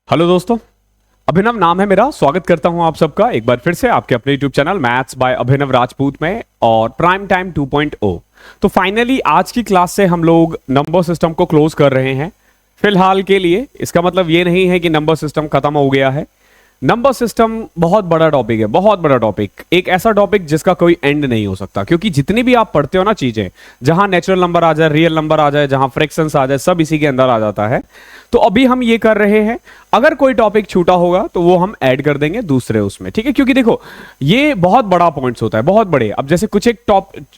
Hello दोस्तों, अभिनव नाम है मेरा। स्वागत करता हूं आप सबका एक बार फिर से आपके अपने यूट्यूब चैनल मैथ्स बाय अभिनव राजपूत में और प्राइम टाइम 2.0। तो फाइनली आज की क्लास से हम लोग नंबर सिस्टम को क्लोज कर रहे हैं फिलहाल के लिए। इसका मतलब ये नहीं है कि नंबर सिस्टम खत्म हो गया है। नंबर सिस्टम बहुत बड़ा टॉपिक है, बहुत बड़ा टॉपिक, एक ऐसा टॉपिक जिसका कोई एंड नहीं हो सकता, क्योंकि जितनी भी आप पढ़ते हो ना चीजें, जहां नेचुरल नंबर आ जाए, रियल नंबर आ जाए, जहां फ्रैक्शंस आ जाए, सब इसी के अंदर आ जाता है। तो अभी हम ये कर रहे हैं, अगर कोई टॉपिक छूटा होगा तो वो हम ऐड कर देंगे दूसरे उसमें, ठीक है। क्योंकि देखो ये बहुत बड़ा पॉइंट्स होता है, बहुत बड़े। अब जैसे कुछ एक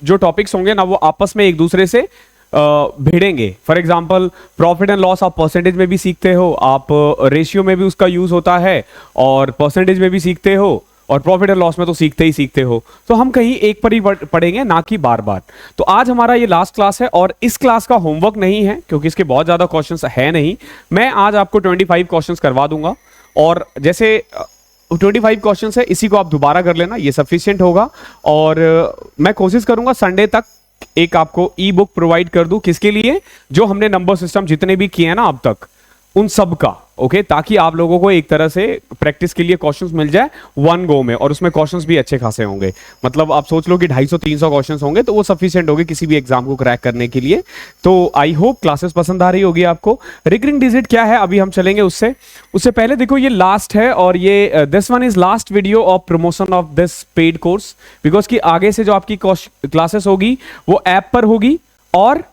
जो टॉपिक्स होंगे ना, वो आपस में एक दूसरे से भिड़ेंगे। For example profit and loss आप परसेंटेज में भी सीखते हो, आप रेशियो में भी उसका यूज होता है, और परसेंटेज में भी सीखते हो, और प्रॉफिट एंड लॉस में तो सीखते ही सीखते हो। तो हम कहीं एक पर ही पढ़ेंगे, ना कि बार बार। तो आज हमारा ये लास्ट क्लास है और इस क्लास का होमवर्क नहीं है, क्योंकि इसके बहुत ज्यादा क्वेश्चंस है नहीं। मैं आज आपको 25 क्वेश्चंस करवा दूंगा, और जैसे 25 क्वेश्चंस है, इसी को आप दोबारा कर लेना, ये सफिशिएंट होगा। और मैं कोशिश करूंगा संडे तक एक आपको ई बुक प्रोवाइड कर दूं। किसके लिए? जो हमने नंबर सिस्टम जितने भी किए हैं ना अब तक, उन सब का, ओके, ताकि आप लोगों को एक तरह से प्रैक्टिस के लिए क्वेश्चंस मिल जाए वन गो में, और उसमें क्वेश्चंस भी अच्छे खासे होंगे। मतलब आप सोच लो कि 250-300 क्वेश्चंस होंगे, तो वो सफिशिएंट होंगे किसी भी एग्जाम को क्रैक करने के लिए। तो आई होप क्लासेस पसंद आ रही होगी आपको। रिकरिंग डिजिट क्या है, अभी हम चलेंगे उससे पहले देखो ये लास्ट है, और ये this one is last video of promotion of this paid course, because कि आगे से जो आपकी क्लासेस होगी वो ऐप पर होगी और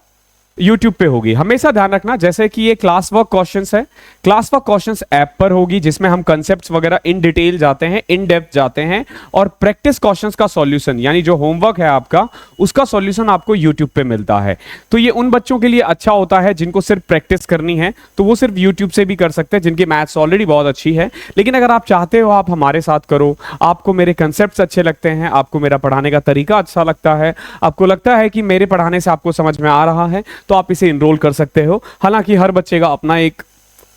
YouTube पे होगी। हमेशा ध्यान रखना, जैसे कि ये क्लास वर्क क्वेश्चंस है, क्लास वर्क क्वेश्चंस ऐप पर होगी, जिसमें हम कंसेप्ट्स वगैरह इन डिटेल जाते हैं, इन डेप्थ जाते हैं, और प्रैक्टिस क्वेश्चंस का सॉल्यूशन, यानी जो होमवर्क है आपका, उसका सॉल्यूशन आपको YouTube पे मिलता है। तो ये उन बच्चों के लिए अच्छा होता है जिनको सिर्फ प्रैक्टिस करनी है, तो वो सिर्फ YouTube से भी कर सकते हैं, जिनकी मैथ्स ऑलरेडी बहुत अच्छी है। लेकिन अगर आप चाहते हो आप हमारे साथ करो, आपको मेरे कंसेप्ट्स अच्छे लगते हैं, आपको मेरा पढ़ाने का तरीका अच्छा लगता है, आपको लगता है कि मेरे पढ़ाने से आपको समझ में आ रहा है, तो आप इसे इनरोल कर सकते हो। हालांकि हर बच्चे का अपना एक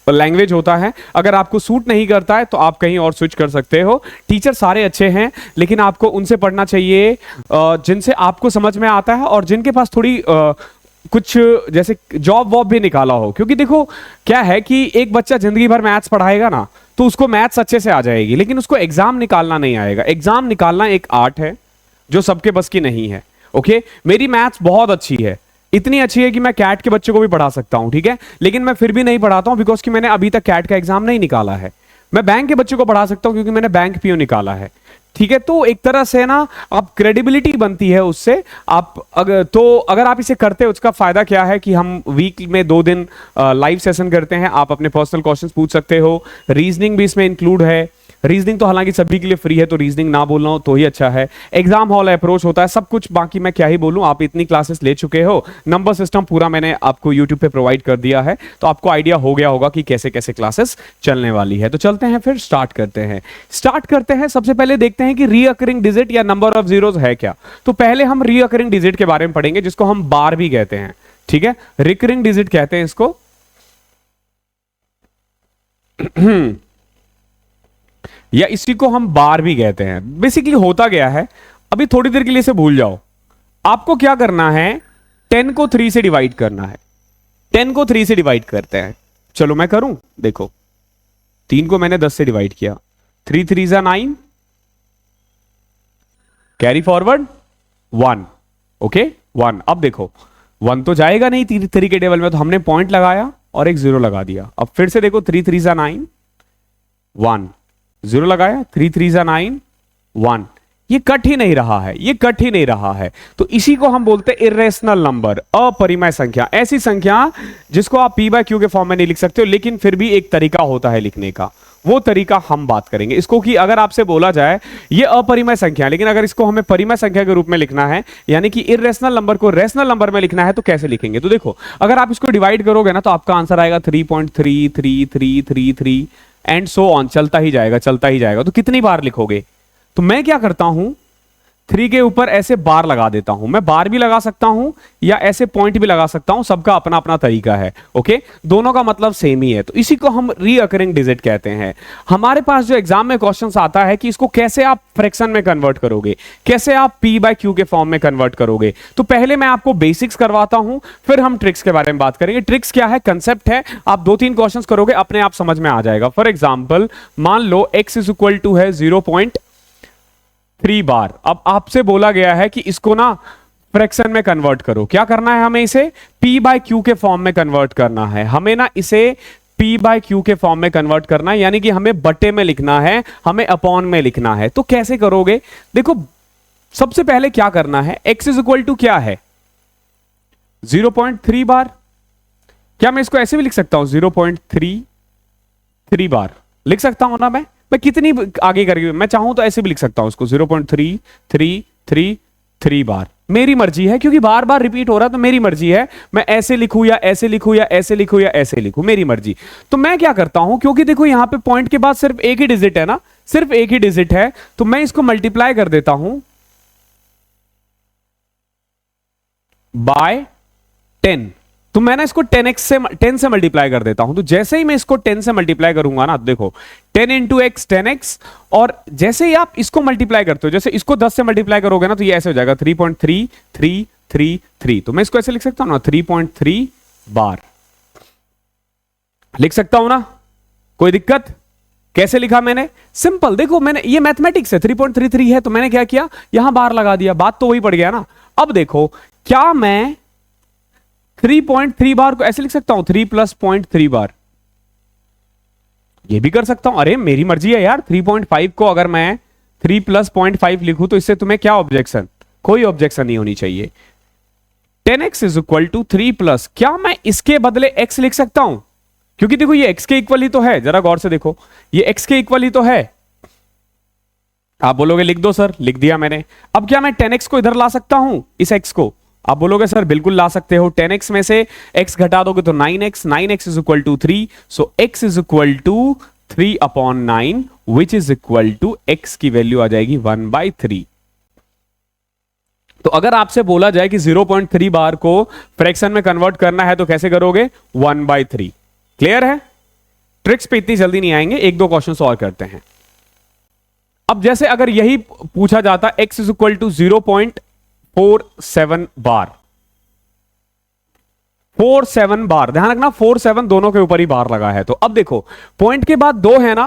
लैंग्वेज होता है, अगर आपको सूट नहीं करता है तो आप कहीं और स्विच कर सकते हो। टीचर सारे अच्छे हैं, लेकिन आपको उनसे पढ़ना चाहिए जिनसे आपको समझ में आता है, और जिनके पास थोड़ी कुछ जैसे जॉब वॉब भी निकाला हो। क्योंकि देखो क्या है कि एक बच्चा जिंदगी भर मैथ्स पढ़ाएगा ना, तो उसको मैथ्स अच्छे से आ जाएगी, लेकिन उसको एग्जाम निकालना नहीं आएगा। एग्जाम निकालना एक आर्ट है जो सबके बस की नहीं है। ओके, मेरी मैथ्स बहुत अच्छी है, इतनी अच्छी है कि मैं कैट के बच्चों को भी पढ़ा सकता हूं, ठीक है, लेकिन मैं फिर भी नहीं पढ़ाता हूं, बिकॉज कि मैंने अभी तक कैट का एग्जाम नहीं निकाला है। मैं बैंक के बच्चों को पढ़ा सकता हूं क्योंकि मैंने बैंक पीओ निकाला है, ठीक है। तो एक तरह से ना आप क्रेडिबिलिटी बनती है उससे। अगर आप इसे करते हो, उसका फायदा क्या है कि हम वीक में 2 दिन लाइव सेशन करते हैं, आप अपने पर्सनल क्वेश्चंस पूछ सकते हो, रीजनिंग भी इसमें इंक्लूड है। रीजनिंग तो हालांकि सभी के लिए फ्री है, तो रीजनिंग ना बोलना हो तो ही अच्छा है। एग्जाम हॉल अप्रोच होता है, सब कुछ, बाकी मैं क्या ही बोलूं, आप इतनी क्लासेस ले चुके हो। नंबर सिस्टम पूरा मैंने आपको यूट्यूब पे प्रोवाइड कर दिया है, तो आपको आइडिया हो गया होगा कि कैसे कैसे क्लासेस चलने वाली है। तो चलते हैं, फिर स्टार्ट करते हैं। सबसे पहले देखते हैं कि रीअकरिंग डिजिट या नंबर ऑफ जीरोस है क्या। तो पहले हम रीअकरिंग डिजिट के बारे में पढ़ेंगे, जिसको हम बार भी कहते हैं, ठीक है। रिकरिंग डिजिट कहते हैं इसको या इसी को हम बार भी कहते हैं। बेसिकली होता गया है, अभी थोड़ी देर के लिए इसे भूल जाओ। आपको क्या करना है, 10 को 3 से डिवाइड करना है। 10 को 3 से डिवाइड करते हैं। चलो मैं करूं, देखो 3 को मैंने 10 से डिवाइड किया, 3 3 जा 9, कैरी फॉरवर्ड 1, ओके 1। अब देखो 1 तो जाएगा नहीं 3 के टेबल में, तो हमने पॉइंट लगाया और एक 0 लगा दिया। अब फिर से देखो 3 3 जा 9, 1, 0 लगाया, 3 3 जा 9, 1। ये कट ही नहीं रहा है, ये कट ही नहीं रहा है। तो इसी को हम बोलते हैं इरेशनल नंबर, अपरिमेय संख्या। ऐसी संख्या जिसको आप p बाय क्यू के फॉर्म में नहीं लिख सकते हो, लेकिन फिर भी एक तरीका होता है लिखने का, वो तरीका हम बात करेंगे इसको। कि अगर आपसे बोला जाए ये अपरिमेय संख्या, लेकिन अगर इसको हमें परिमेय संख्या के रूप में लिखना है, यानी कि इरेशनल नंबर को रेशनल नंबर में लिखना है, तो कैसे लिखेंगे। तो देखो अगर आप इसको डिवाइड करोगे ना, तो आपका आंसर आएगा 3.333333 एंड सो ऑन, चलता ही जाएगा, चलता ही जाएगा। तो कितनी बार लिखोगे? तो मैं क्या करता हूं, 3 के ऊपर ऐसे बार लगा देता हूं। मैं बार भी लगा सकता हूं या ऐसे पॉइंट भी लगा सकता हूं, सबका अपना अपना तरीका है। ओके, दोनों का मतलब सेम ही है, तो इसी को हम रीअकरिंग डिजिट कहते हैं। हमारे पास जो एग्जाम में क्वेश्चन आता है कि इसको कैसे आप फ्रैक्शन में कन्वर्ट करोगे, कैसे आप पी बाय क्यू के फॉर्म में कन्वर्ट करोगे। तो पहले मैं आपको बेसिक्स करवाता हूं, फिर हम ट्रिक्स के बारे में बात करेंगे। ट्रिक्स क्या है, कंसेप्ट है, आप 2-3 क्वेश्चंस करोगे अपने आप समझ में आ जाएगा। फॉर एग्जांपल मान लो x इज इक्वल टू है 0.3 बार। अब आपसे बोला गया है कि इसको ना फ्रैक्शन में कन्वर्ट करो। क्या करना है, हमें इसे p बाय क्यू के फॉर्म में कन्वर्ट करना है। हमें ना इसे p बाय क्यू के फॉर्म में कन्वर्ट करना है, यानी कि हमें बटे में लिखना है, हमें अपॉन में लिखना है। तो कैसे करोगे, देखो सबसे पहले क्या करना है, x इज इक्वल टू क्या है 0.3 बार। क्या मैं इसको ऐसे भी लिख सकता हूं 0.33 बार लिख सकता हूं ना। मैं कितनी आगे करके मैं चाहूं तो ऐसे भी लिख सकता हूं इसको 0.3333 बार। मेरी मर्जी है, क्योंकि बार बार रिपीट हो रहा है तो मेरी मर्जी है, मैं ऐसे लिखूं या ऐसे लिखूं या ऐसे लिखूं या ऐसे लिखूं, मेरी मर्जी। तो मैं क्या करता हूं, क्योंकि देखो यहां पे पॉइंट के बाद सिर्फ एक ही डिजिट है ना, सिर्फ एक ही डिजिट है, तो मैं इसको मल्टीप्लाई कर देता हूं बाय 10। तो मैं ना इसको 10 से मल्टीप्लाई कर देता हूं। तो जैसे ही मैं इसको 10 से मल्टीप्लाई करूंगा ना, देखो 10 इंटू एक्स 10x, और जैसे ही आप इसको मल्टीप्लाई करते हो, जैसे इसको 10 से मल्टीप्लाई करोगे ना, तो ये ऐसे हो जाएगा 3.3333। तो मैं इसको ऐसे लिख सकता हूं ना 3.3 बार लिख सकता हूं ना, कोई दिक्कत। कैसे लिखा मैंने, सिंपल, देखो मैंने ये मैथमेटिक्स है, 3.33 है तो मैंने क्या किया, यहां बार लगा दिया, बात तो वही पड़ गया ना। अब देखो क्या मैं 3.3 बार को ऐसे लिख सकता हूं 3 + 0.3 बार, ये भी कर सकता हूं। अरे मेरी मर्जी है यार, 3.5 को अगर मैं 3 + 0.5 लिखूं तो इससे तुम्हें क्या ऑब्जेक्शन, कोई ऑब्जेक्शन नहीं होनी चाहिए। 10x is equal to 3 plus, क्या मैं इसके बदले x लिख सकता हूं, क्योंकि देखो ये x के इक्वल ही तो है, जरा गौर से देखो ये x के इक्वल ही तो है। आप बोलोगे लिख दो सर, लिख दिया मैंने। अब क्या मैं 10x को इधर ला सकता हूं, इस x को, आप बोलोगे सर बिल्कुल ला सकते हो। 10x में से x घटा दोगे तो 9x, 9x is equal to 3, so x is equal to 3/9 which is equal to x की वैल्यू आ जाएगी 1/3। तो अगर आपसे बोला जाए कि 0.3 बार को फ्रैक्शन में कन्वर्ट करना है तो कैसे करोगे, 1/3। क्लियर है, ट्रिक्स पे इतनी जल्दी नहीं आएंगे, 1-2 क्वेश्चन और करते हैं। अब जैसे अगर यही पूछा जाता x इज इक्वल टू 0.47 बार, 47 बार, ध्यान रखना 47 दोनों के ऊपर ही बार लगा है। तो अब देखो पॉइंट के बाद 2 है ना,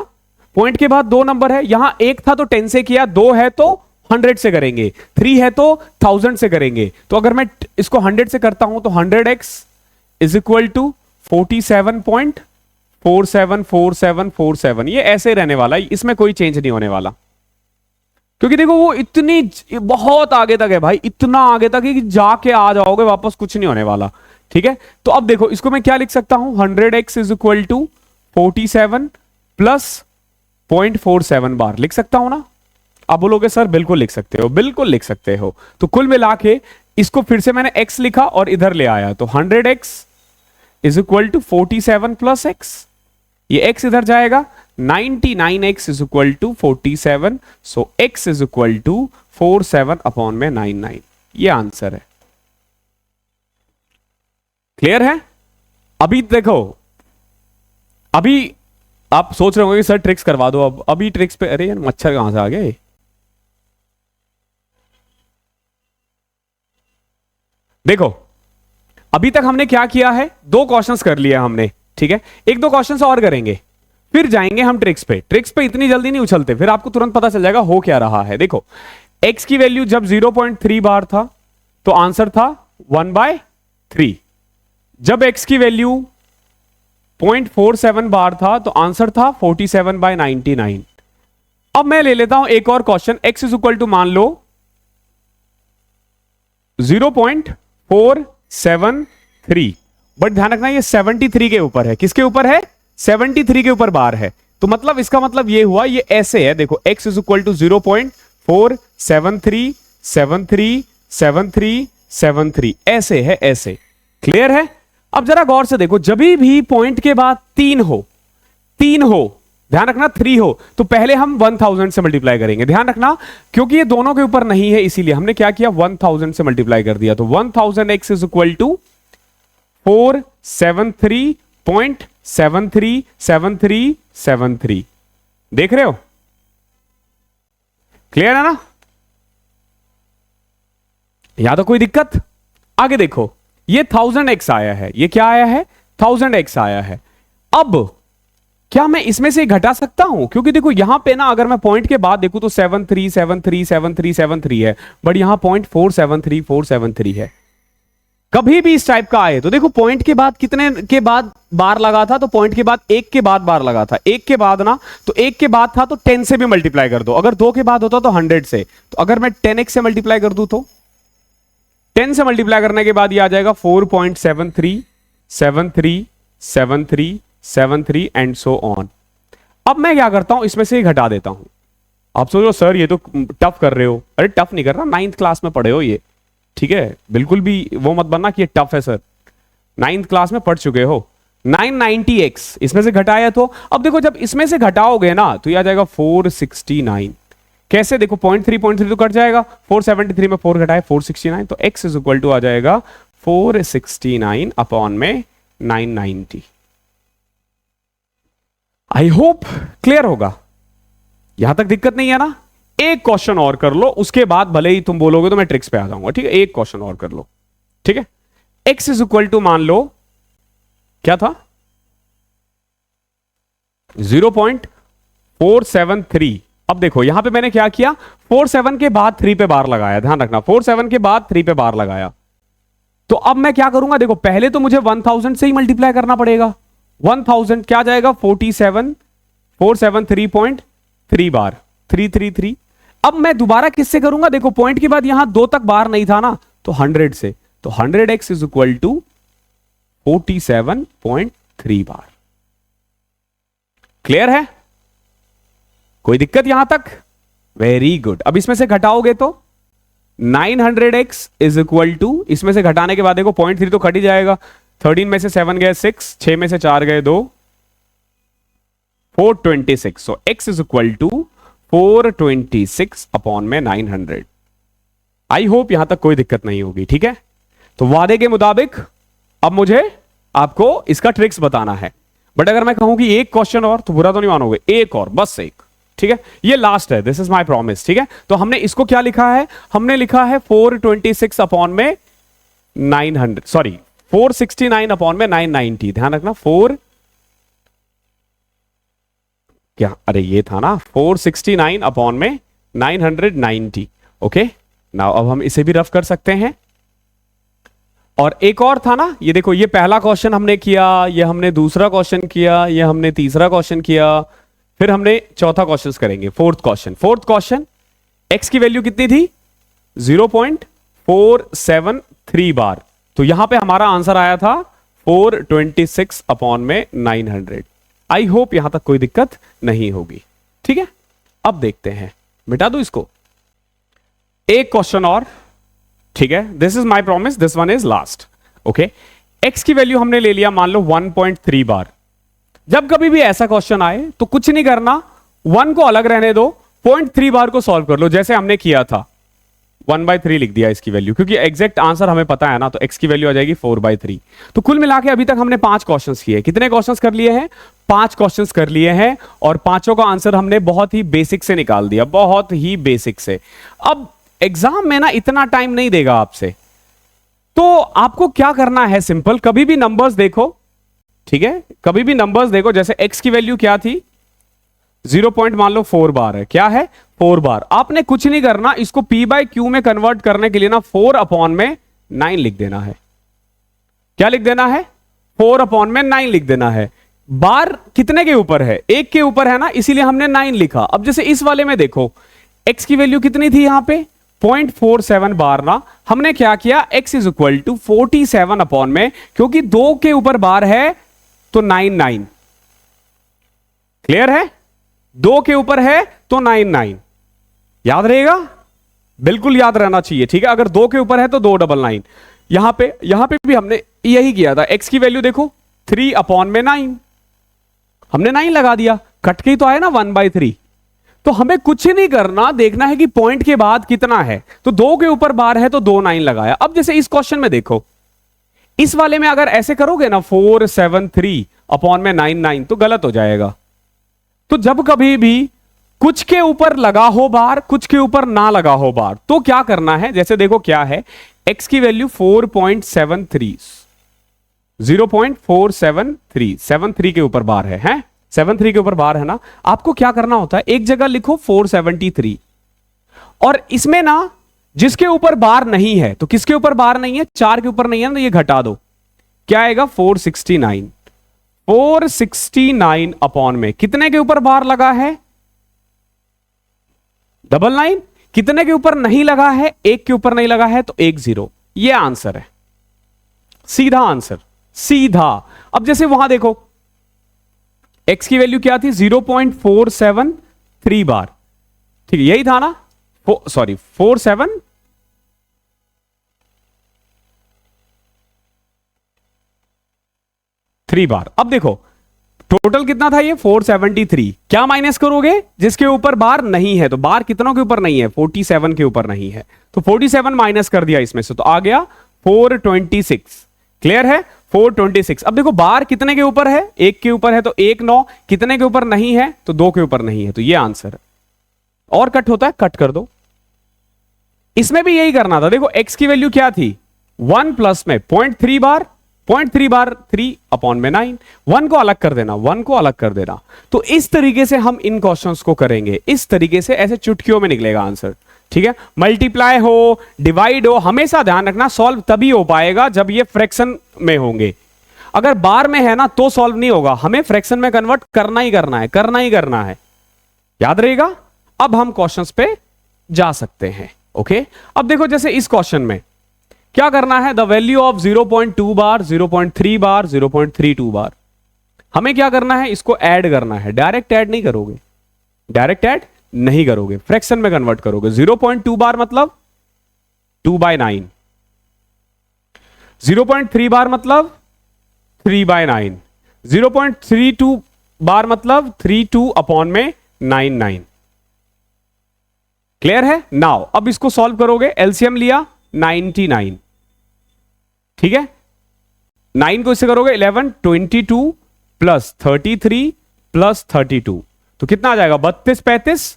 पॉइंट के बाद 2 नंबर है, यहां 1 था तो 10 से किया, 2 है तो 100 से करेंगे, 3 है तो 1000 से करेंगे। तो अगर मैं इसको 100 से करता हूं तो 100x इज इक्वल टू 47.474747, ये ऐसे रहने वाला है, इसमें कोई चेंज नहीं होने वाला, क्योंकि देखो वो इतनी बहुत आगे तक है भाई, इतना आगे तक है कि जाके आ जाओगे वापस, कुछ नहीं होने वाला। ठीक है, तो अब देखो इसको मैं क्या लिख सकता हूं, 100x is equal to 47 plus 0.47 बार लिख सकता हूं ना। आप बोलोगे सर बिल्कुल लिख सकते हो, बिल्कुल लिख सकते हो। तो कुल मिला के इसको फिर से मैंने x लिखा और इधर ले आया, तो 100x is equal to 47 plus x, ये x इधर जाएगा, 99x is equal to 47, so x is equal to 47/99, ये आंसर है। क्लियर है। अभी देखो, अभी आप सोच रहे होंगे कि सर ट्रिक्स करवा दो, अब अभी ट्रिक्स पे, अरे यार मच्छर कहां से आ गए। देखो अभी तक हमने क्या किया है, 2 क्वेश्चंस कर लिया हमने, ठीक है, 1-2 क्वेश्चंस और करेंगे, फिर जाएंगे हम ट्रिक्स पे। ट्रिक्स पे इतनी जल्दी नहीं उछलते, फिर आपको तुरंत पता चल जाएगा हो क्या रहा है। देखो x की वैल्यू जब 0.3 बार था तो आंसर था 1/3, जब x की वैल्यू 0.47 बार था तो आंसर था 47/99। अब मैं ले लेता हूं एक और question, x is equal to मान लो 0.473, बट ध्यान रखना ये 73 के ऊपर है, किसके ऊपर है, 73 के ऊपर बार है। तो मतलब इसका मतलब ये हुआ, ये ऐसे है, देखो x इज इक्वल टू 0.473737373 ऐसे है, ऐसे। क्लियर है। अब जरा गौर से देखो, जब भी पॉइंट के बाद 3 हो ध्यान रखना 3 हो तो पहले हम 1000 से मल्टीप्लाई करेंगे, ध्यान रखना, क्योंकि ये दोनों के ऊपर नहीं है इसीलिए हमने क्या किया 1000 से मल्टीप्लाई कर दिया। तो 1000x इज इक्वल टू 473.737373। देख रहे हो, क्लियर है ना? यहां तो कोई दिक्कत? आगे देखो, ये 1000x आया है, ये क्या आया है 1000x आया है। अब क्या मैं इसमें से घटा सकता हूं? क्योंकि देखो यहां पे ना अगर मैं पॉइंट के बाद देखूं तो 73737373 है, बट यहां पॉइंट 473473 है। कभी भी इस टाइप का आए तो देखो पॉइंट के बाद कितने के बाद बार लगा था, तो पॉइंट के बाद 1 के बाद बार लगा था, 1 के बाद ना, तो 1 के बाद था तो 10 से भी मल्टीप्लाई कर दो, अगर 2 के बाद होता तो 100 से, तो अगर मैं 10x से मल्टीप्लाई कर दूं तो 10 से मल्टीप्लाई करने के बाद ये आ जाएगा 4.73737373 एंड सो ऑन। अब मैं क्या करता हूं, इसमें से घटा देता हूं। आप सोचो सर ये तो टफ कर रहे हो, अरे टफ नहीं कर रहा, 9th क्लास में पढ़े हो ये, ठीक है, बिल्कुल भी वो मत बनना कि ये टफ है सर, 9th क्लास में पढ़ चुके हो। 990x इसमें से घटाया, तो अब देखो जब इसमें से घटाओगे ना तो ये आ जाएगा 469। कैसे? देखो 0.3 तो कट जाएगा, 473 में 4 घटाए 469, तो x इज इक्वल टू आ जाएगा 469 अपॉन में 990। आई होप क्लियर होगा, यहां तक दिक्कत नहीं है ना? एक क्वेश्चन और कर लो, उसके बाद भले ही तुम बोलोगे तो मैं ट्रिक्स पे आ जाऊंगा, ठीक है? एक क्वेश्चन और कर लो, ठीक है? x इज इक्वल टू मान लो क्या था 0.473। अब देखो यहां पे मैंने क्या किया, 47 के बाद 3 पे बार लगाया, ध्यान रखना 47 के बाद 3 पे बार लगाया। तो अब मैं क्या करूंगा, देखो पहले तो मुझे 1000 से ही मल्टीप्लाई करना पड़ेगा। 1000 क्या जाएगा 473.3 बार 333। अब मैं दोबारा किससे करूंगा, देखो पॉइंट के बाद यहां 2 तक बार नहीं था ना, तो 100 से, तो 100x इज इक्वल टू 47.3 बार। क्लियर है? कोई दिक्कत यहां तक? Very good. अब इसमें से घटाओगे तो 900x इज इक्वल टू, इसमें से घटाने के बाद देखो 0.3 तो कट ही जाएगा, 13 में से 7 गए 6, 6 में से 4 गए 2, 426। So x is equal to 426 upon में 900। आई होप यहां तक कोई दिक्कत नहीं होगी, ठीक है? तो वादे के मुताबिक अब मुझे आपको इसका ट्रिक्स बताना है, बट अगर मैं कहूं कि एक क्वेश्चन और, तो बुरा तो नहीं मानोगे, एक और, बस एक, ठीक है? ये लास्ट है, दिस इज माय प्रॉमिस, ठीक है? तो हमने इसको क्या लिखा है, हमने लिखा है 426 अपॉन में 900, सॉरी 469 अपॉन में 990। ध्यान रखना 4 क्या, अरे ये था ना 469 अपॉन में 990। ओके, नाउ अब हम इसे भी रफ कर सकते हैं। और एक और था ना, ये देखो, ये पहला क्वेश्चन हमने किया, ये हमने दूसरा क्वेश्चन किया, ये हमने तीसरा क्वेश्चन किया, फिर हमने चौथा क्वेश्चन करेंगे, फोर्थ क्वेश्चन। x की वैल्यू कितनी थी 0.473 बार, तो यहां पे हमारा आंसर आया था 426 अपॉन में 900। आई होप यहां तक कोई दिक्कत नहीं होगी, ठीक है? अब देखते हैं, मिटा दो इसको, एक क्वेश्चन और, ठीक है? This is my promise, this one is last. Okay, x की वैल्यू हमने ले लिया मान लो 1.3 बार। जब कभी भी ऐसा क्वेश्चन आए तो कुछ नहीं करना, 1 को अलग रहने दो, 0.3 बार को सॉल्व कर लो, जैसे हमने किया था 1/3 लिख दिया इसकी वैल्यू, क्योंकि एग्जैक्ट आंसर हमें पता है ना, तो x की वैल्यू आ जाएगी 4/3। तो कुल मिला के अभी तक हमने 5 क्वेश्चंस किए। कितने क्वेश्चंस कर लिए हैं? 5 क्वेश्चंस कर लिए हैं, और पांचों का आंसर हमने बहुत ही बेसिक से निकाल दिया, बहुत ही बेसिक से। अब एग्जाम में ना इतना टाइम नहीं देगा आपसे, तो आपको क्या करना है, सिंपल, कभी भी नंबर्स देखो, ठीक है? कभी भी नंबर्स देखो, जैसे x की वैल्यू क्या थी 0. मान लो 4 बार है, क्या है 4 बार। आपने कुछ नहीं करना, इसको p/q में कन्वर्ट करने के लिए ना 4 अपॉन में 9 लिख देना है। क्या लिख देना है? 4 अपॉन में 9 लिख देना है। बार कितने के ऊपर है? 1 के ऊपर है ना, इसीलिए हमने 9 लिखा। अब जैसे इस वाले में देखो, x की वैल्यू कितनी थी यहां पे 0.47 बार ना, हमने क्या किया, x is equal to 47 upon में, क्योंकि 2 के ऊपर बार है तो 9 क्लियर है? 2 के ऊपर है तो 9 याद रहेगा, बिल्कुल याद रहना चाहिए, ठीक है? अगर 2 के ऊपर है तो 299। यहां पे भी हमने यही किया था। x की वैल्यू देखो 3 अपॉन में 9, हमने 9 लगा दिया, कट के ही तो आया ना 1/3। तो हमें कुछ नहीं करना, देखना है कि पॉइंट के बाद कितना है। तो 2 के ऊपर बार है तो 2 9 लगाया। अब जैसे इस क्वेश्चन में देखो, इस वाले में अगर ऐसे करोगे ना 473 अपॉन में 9 9 तो गलत हो जाएगा। तो जब कभी भी कुछ के ऊपर लगा हो बार, कुछ के ऊपर ना लगा हो बार, तो क्या करना है, जैसे देखो क्या है, x की वैल्यू 4.73, 0.473, 73 के ऊपर बार है 73 के ऊपर बार है ना। आपको क्या करना होता है, एक जगह लिखो 473 और इसमें ना जिसके ऊपर बार नहीं है, तो किसके ऊपर बार नहीं है, 4 के ऊपर नहीं है ना, तो ये घटा दो, क्या आएगा 469। 469 अपॉन में कितने के ऊपर बार लगा है, 99। कितने के ऊपर नहीं लगा है, 1 के ऊपर नहीं लगा है, तो 10। ये आंसर है, सीधा आंसर, सीधा। अब जैसे वहां देखो x की वैल्यू क्या थी, 0.473 बार, ठीक है, यही था ना, सॉरी 473 बार। अब देखो टोटल कितना था ये 473, क्या माइनस करोगे, जिसके ऊपर बार नहीं है, तो बार कितनों के ऊपर नहीं है, 47 के ऊपर नहीं है, तो 47 माइनस कर दिया इसमें से, तो आ गया 426। क्लियर है, 426। अब देखो बार कितने के ऊपर है, 1 के ऊपर है, तो 1 9, कितने के ऊपर नहीं है, तो 2 के ऊपर नहीं है, तो ये आंसर है। और कट होता है, कट कर दो। इसमें भी यही करना था, देखो x की वैल्यू क्या थी, 1 प्लस में 0.3 बार, 0.3 बार 3 अपॉन में 9, 1 को अलग कर देना, 1 को अलग कर देना। तो इस तरीके से हम इन क्वेश्चंस को करेंगे, इस तरीके से, ऐसे चुटकियों में निकलेगा आंसर, ठीक है। मल्टीप्लाई हो, डिवाइड हो, हमेशा ध्यान रखना सॉल्व तभी हो पाएगा जब ये फ्रैक्शन में होंगे। अगर बार में है ना तो सॉल्व नहीं होगा, हमें फ्रैक्शन में कन्वर्ट करना ही करना है, करना ही करना है, याद रहेगा। अब हम क्वेश्चंस पे जा सकते हैं, ओके। अब देखो जैसे इस क्वेश्चन में क्या करना है, द वैल्यू ऑफ 0.2 बार, 0.3 बार, 0.32 बार, हमें क्या करना है, इसको ऐड करना है। डायरेक्ट ऐड नहीं करोगे, डायरेक्ट ऐड नहीं करोगे, फ्रैक्शन में कन्वर्ट करोगे। 0.2 बार मतलब 2/9, 0.3 बार मतलब 3/9, 0.32 बार मतलब 32 अपॉन में 9 क्लियर है। नाउ अब इसको सॉल्व करोगे, एलसीएम लिया 99, ठीक है, 9 को इससे करोगे 11, 22 प्लस 33 प्लस 32, तो कितना आ जाएगा, 32 35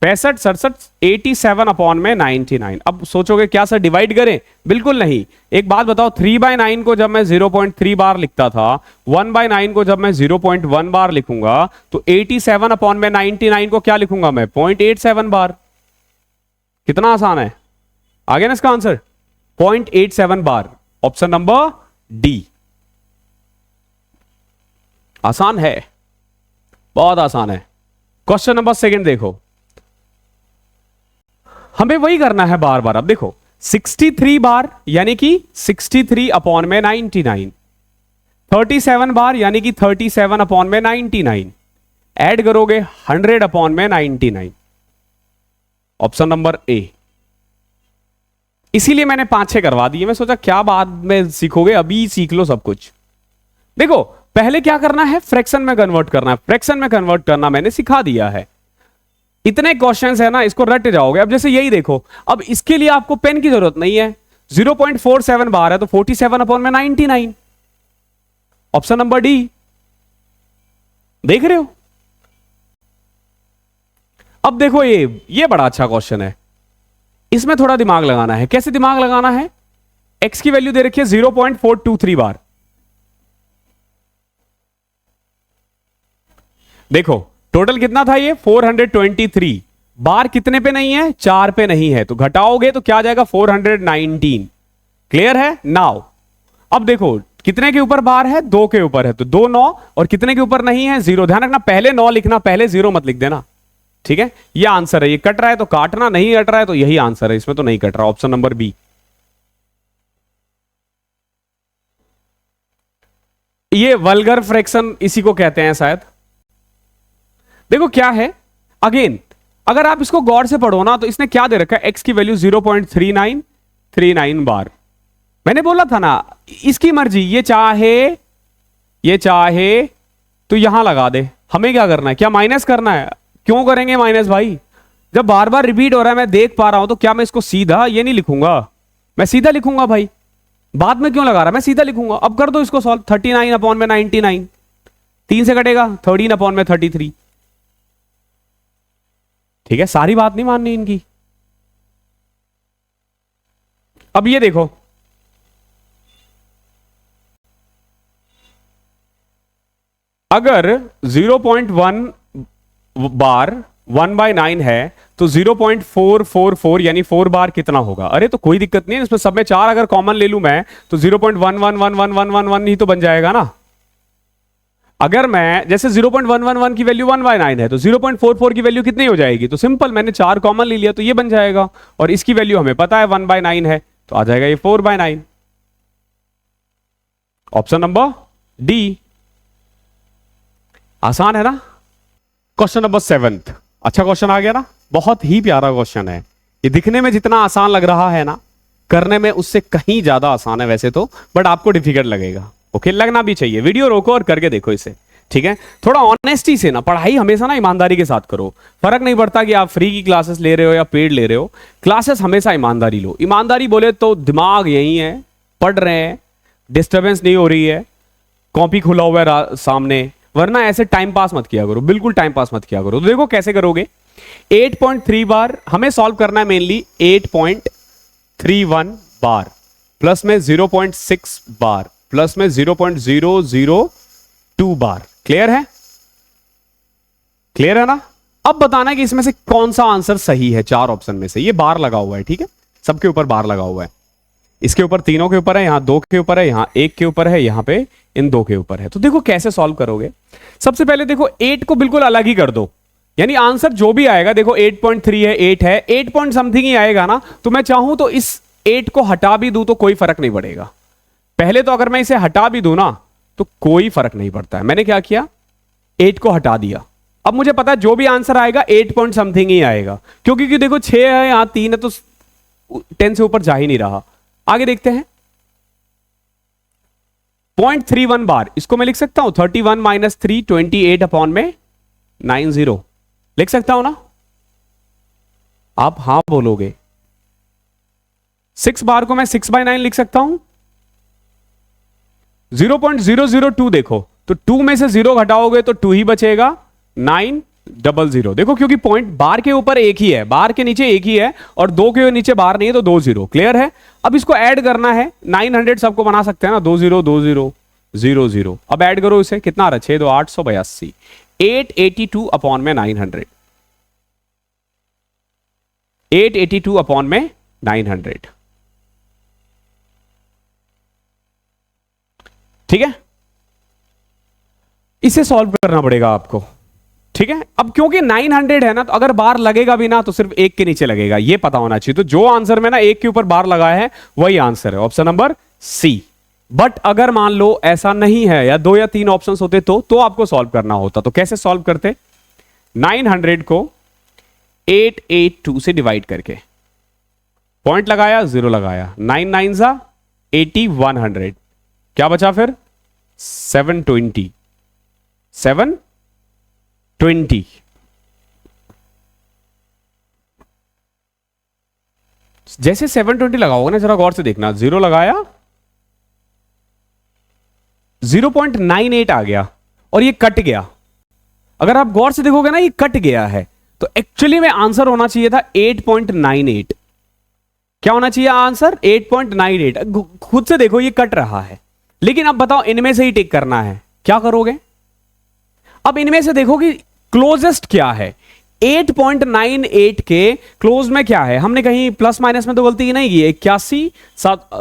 65 67 87 अपॉन में 99। अब सोचोगे क्या सर डिवाइड करें, बिल्कुल नहीं। एक बात बताओ, 3/9 को जब मैं 0.3 बार लिखता था, 1/9 को जब मैं 0.1 बार लिखूंगा, तो 87 अपॉन में 99 को क्या लिखूंगा मैं, 0.87 बार। कितना आसान है, आ गया ना इसका आंसर, 0.87 बार, ऑप्शन नंबर डी। आसान है, बहुत आसान है। क्वेश्चन नंबर सेकंड देखो, हमें वही करना है बार बार। अब देखो 63 बार यानी कि 63 अपॉन में 99, 37 बार यानी कि 37 अपॉन में 99, ऐड करोगे 100 अपॉन में 99, ऑप्शन नंबर ए। इसीलिए मैंने 5-6 करवा दिए, मैं सोचा क्या बाद में सीखोगे, अभी सीख लो सब कुछ। देखो पहले क्या करना है, फ्रैक्शन में कन्वर्ट करना है, फ्रैक्शन में कन्वर्ट करना मैंने सिखा दिया है। इतने क्वेश्चंस है ना, इसको रट जाओगे। अब जैसे यही देखो, अब इसके लिए आपको पेन की जरूरत नहीं है, 0.47 बार है तो 47 अपॉन में 99, ऑप्शन नंबर डी। देख रहे हो। अब देखो ये बड़ा अच्छा क्वेश्चन है, इसमें थोड़ा दिमाग लगाना है। कैसे दिमाग लगाना है, x की वैल्यू दे रखी है 0.423 बार। देखो टोटल कितना था ये 423 बार, कितने पे नहीं है, 4 पे नहीं है, तो घटाओगे तो क्या आ जाएगा 419। क्लियर है। नाउ अब देखो कितने के ऊपर बार है, 2 के ऊपर है, तो 2 9, और कितने के ऊपर नहीं है, 0। ध्यान रखना पहले 9 लिखना, पहले 0 मत लिख देना, ठीक है। ये आंसर है, ये कट रहा है तो काटना, नहीं कट रहा है तो यही आंसर है, इसमें तो नहीं कट रहा, ऑप्शन नंबर बी। ये वल्गर फ्रैक्शन इसी को कहते हैं शायद। देखो क्या है, अगेन अगर आप इसको गौर से पढ़ो ना, तो इसने क्या दे रखा है, x की वैल्यू 0.3939 बार। मैंने बोला था ना, इसकी मर्जी, ये चाहे तो यहां लगा दे, हमें क्या करना है, क्या माइनस करना है? क्यों करेंगे माइनस भाई? जब बार बार रिपीट हो रहा है, मैं देख पा रहा हूं, तो क्या मैं इसको सीधा ये नहीं लिखूंगा? मैं सीधा लिखूंगा भाई, बाद में क्यों लगा रहा? मैं सीधा लिखूंगा। अब कर दो इसको सॉल्व। 39 अपॉन में 99, 3 से कटेगा, 13 अपॉन में 33। ठीक है, सारी बात नहीं माननी इनकी। अब ये देखो, अगर 0.1 बार 1/9 है तो 0.444 यानी 4 बार कितना होगा? अरे तो कोई दिक्कत नहीं है इसमें, सब में 4 अगर कॉमन ले लूं मैं तो 0.111111 ही तो बन जाएगा ना। अगर मैं जैसे 0.111 की वैल्यू 1/9 है तो 0.44 की वैल्यू कितनी हो जाएगी? तो सिंपल, मैंने 4 कॉमन ले लिया तो ये बन जाएगा, और इसकी वैल्यू हमें पता है 1/9 है, तो आ जाएगा ये 4/9। Option number D. आसान है ना? Question number 7। अच्छा क्वेश्चन आ गया ना, बहुत ही प्यारा क्वेश्चन है ये। दिखने में जितना आसान लग रहा है ना, करने में उससे कहीं ज्यादा आसान है वैसे तो, बट आपको डिफिकल्ट लगेगा। ओके, लगना भी चाहिए। वीडियो रोको और करके देखो इसे, ठीक है? थोड़ा ऑनेस्टी से ना, पढ़ाई हमेशा ना ईमानदारी के साथ करो। फर्क नहीं पड़ता कि आप फ्री की क्लासेस ले रहे हो या पेड ले रहे हो, क्लासेस हमेशा ईमानदारी लो। ईमानदारी बोले तो दिमाग यही है, पढ़ रहे हैं, डिस्टर्बेंस नहीं हो रही है, कॉपी खुला हुआ है सामने, वरना ऐसे टाइम पास मत किया करो, बिल्कुल टाइम पास मत किया करो। तो देखो कैसे करोगे। 8.3 बार हमें सॉल्व करना है, मेनली 8.31 बार प्लस में 0.6 बार प्लस में 0.002 बार। क्लियर है? क्लियर है ना? अब बताना है कि इसमें से कौन सा आंसर सही है। 4 ऑप्शन में से ये बार लगा हुआ है, ठीक है? सबके ऊपर बार लगा हुआ है, इसके ऊपर, तीनों के ऊपर है, यहां 2 के ऊपर है, यहां 1 के ऊपर है, यहां पे इन 2 के ऊपर है। तो देखो कैसे सॉल्व करोगे। सबसे पहले देखो 8 को बिल्कुल अलग ही कर दो, यानी आंसर जो भी आएगा, देखो 8.3 है, 8 है, 8 पॉइंट समथिंग ही आएगा ना। तो मैं चाहूं तो इस 8 को हटा भी दूं तो कोई फर्क नहीं पड़ेगा। पहले तो अगर मैं इसे हटा भी दूं ना तो कोई फर्क नहीं पड़ता है। मैंने क्या किया, 8 को हटा दिया। अब मुझे पता है जो भी आंसर आएगा 8 पॉइंट समथिंग ही आएगा, क्योंकि देखो 6 है, यहां 3 है, तो 10 से ऊपर जा ही नहीं रहा। आगे देखते हैं। 0.31 बार, इसको मैं लिख सकता हूं 31 माइनस 3 28 अपॉन में 90 लिख सकता हूं ना? आप हां बोलोगे। 6 बार को मैं 6/9 लिख सकता हूं। 0.002 देखो, तो 2 में से 0 घटाओगे तो 2 ही बचेगा, 900। देखो क्योंकि पॉइंट बार के ऊपर एक ही है, बार के नीचे एक ही है, और 2 के नीचे बार नहीं है, तो 2 0। क्लियर है? अब इसको ऐड करना है, 900 सबको बना सकते हैं ना, 2 0 2 0 0 0। अब ऐड करो इसे, कितना आ रहा है? 6 2 882, 882 अपॉन में 900, 882 अपॉन में 900। ठीक है, इसे सॉल्व करना पड़ेगा आपको। ठीक है, अब क्योंकि 900 है ना, तो अगर बार लगेगा भी ना तो सिर्फ 1 के नीचे लगेगा, ये पता होना चाहिए। तो जो आंसर में ना 1 के ऊपर बार लगा है वही आंसर है, ऑप्शन नंबर सी। बट अगर मान लो ऐसा नहीं है, या 2 या 3 ऑप्शन होते तो आपको सॉल्व करना होता। तो कैसे सॉल्व करते? 900 को 882 से डिवाइड करके, पॉइंट लगाया, 0 लगाया, 9 9 जा 80, 100, क्या बचा फिर? 720, 720। जैसे 720 लगाओगे ना, जरा गौर से देखना, 0 लगाया, 0.98 आ गया, और ये कट गया। अगर आप गौर से देखोगे ना, ये कट गया है, तो एक्चुअली में आंसर होना चाहिए था 8.98। क्या होना चाहिए आंसर? 8.98। खुद से देखो ये कट रहा है, लेकिन अब बताओ इनमें से ही टिक करना है, क्या करोगे? अब इनमें से देखो कि क्लोजेस्ट क्या है। 8.98 के क्लोज में क्या है? हमने कहीं प्लस माइनस में तो गलती ही नहीं की। 81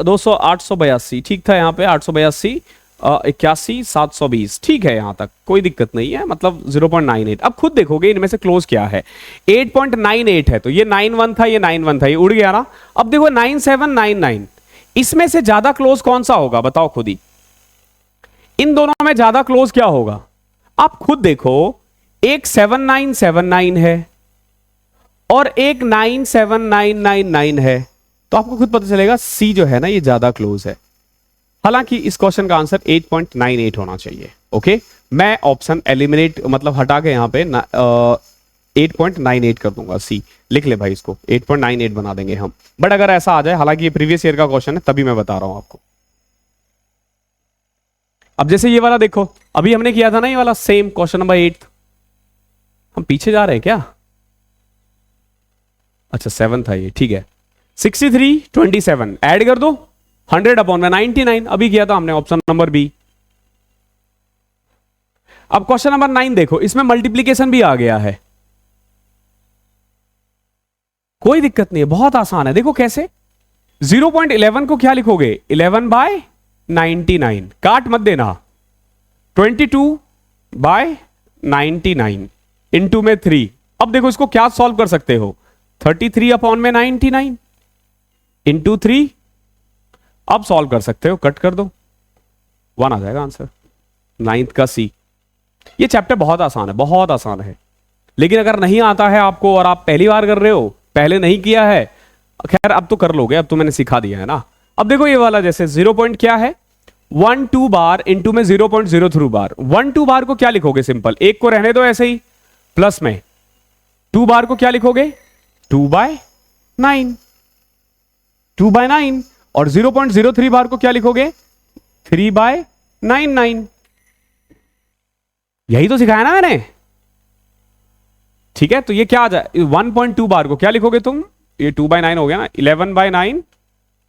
200 882 ठीक था, यहां पे 882 81 720 ठीक है, यहां तक कोई दिक्कत नहीं है, मतलब 0.98। अब खुद देखोगे इनमें से क्लोज क्या है। 8.98 है, तो ये 91 था, ये 91 था, ये उड़ गया ना। अब देखो 9799, इसमें से ज्यादा क्लोज कौन सा होगा? बताओ खुद ही। इन दोनों में ज्यादा क्लोज क्या होगा? आप खुद देखो, एक 7979 है और एक 97999 है, तो आपको खुद पता चलेगा सी जो है ना, ये ज्यादा क्लोज है। हालांकि इस क्वेश्चन का आंसर 8.98 होना चाहिए। ओके, मैं ऑप्शन एलिमिनेट मतलब हटा के यहाँ पे 8.98 कर दूंगा। सी लिख ले भाई, इसको 8.98 बना देंगे हम। बट अगर ऐसा आ जाए, हालांकि ये प्रीवियस ईयर का क्वेश्चन है तभी मैं बता रहा हूं आपको। अब जैसे ये वाला देखो, अभी हमने किया था ना ये वाला सेम क्वेश्चन नंबर 8, हम पीछे जा रहे हैं क्या? अच्छा 7 था ये, ठीक है। 63 27 ऐड कर दो, 100 अपॉन में 99 अभी किया था हमने, ऑप्शन नंबर बी। अब क्वेश्चन नंबर 9 देखो, इसमें मल्टीप्लीकेशन भी आ गया है, कोई दिक्कत नहीं है, बहुत आसान है। देखो कैसे, 0.11 को क्या लिखोगे, 11/99, काट मत देना, 22/99 इंटू में 3। अब देखो इसको क्या सॉल्व कर सकते हो, 33 अपॉन में 99 इंटू 3। अब सॉल्व कर सकते हो, कट कर दो, 1 आ जाएगा आंसर, 9th का सी। ये चैप्टर बहुत आसान है, बहुत आसान है। लेकिन अगर नहीं आता है आपको और आप पहली बार कर रहे हो, पहले नहीं किया है, खैर अब तो कर लोगे, अब तो मैंने सिखा दिया है ना। अब देखो ये वाला जैसे 0 पॉइंट क्या है, 1 2 बार इंटू में 0.03 बार। 1 2 बार को क्या लिखोगे, सिंपल, एक को रहने दो ऐसे ही, प्लस में 2 बार को क्या लिखोगे, 2/9, 2/9। और 0.03 बार को क्या लिखोगे, 3/99। यही तो सिखाया ना मैंने, ठीक है। तो ये क्या आ जाए, 1.2 बार को क्या लिखोगे तुम, ये 2/9 हो गया ना, 11/9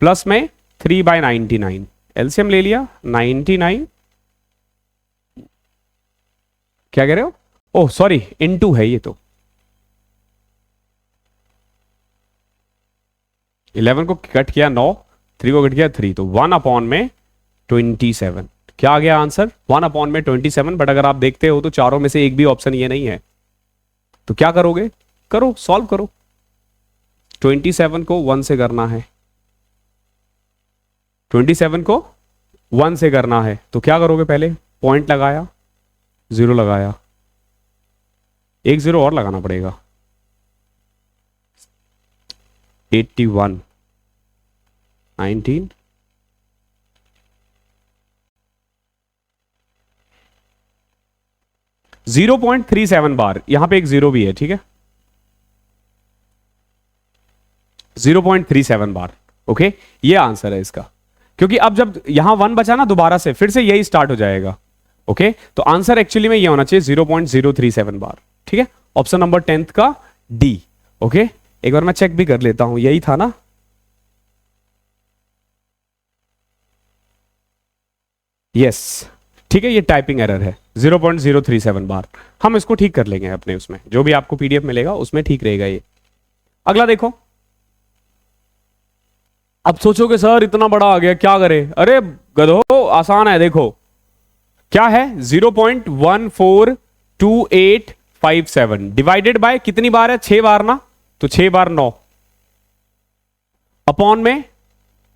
प्लस में 3/99, एलसीएम ले लिया 99। क्या कह रहे हो, ओह सॉरी इनटू है ये तो, 11 को कट किया 9, 3 को कट किया 3, तो 1 अपॉन में 27। क्या आ गया आंसर, 1 अपॉन में 27। बट अगर आप देखते हो तो चारों में से एक भी ऑप्शन ये नहीं है, तो क्या करोगे, करो सॉल्व करो। 27 को 1 से करना है, 27 को 1 से करना है, तो क्या करोगे, पहले पॉइंट लगाया, 0 लगाया, एक 0 और लगाना पड़ेगा, 81 19 0.37 बार, यहां पे एक 0 भी है, ठीक है, 0.37 बार। ओके, ये आंसर है इसका, क्योंकि अब जब यहां 1 बचा ना, दोबारा से फिर से यही स्टार्ट हो जाएगा। ओके, तो आंसर एक्चुअली में ये होना चाहिए 0.037 बार, ठीक है, ऑप्शन नंबर 10th का डी। ओके, एक बार मैं चेक भी कर लेता हूं, यही था ना, यस, ठीक है, ये टाइपिंग एरर है, 0.037 बार। हम इसको ठीक कर लेंगे अपने उसमें, जो भी आपको पीडीएफ मिलेगा उसमें ठीक रहेगा ये। अगला देखो, अब सोचोगे सर इतना बड़ा आ गया क्या करें, अरे गधो आसान है, देखो क्या है, 0.142857 डिवाइडेड बाय कितनी बार है, 6 बार ना, तो 6 बार 9 अपॉन में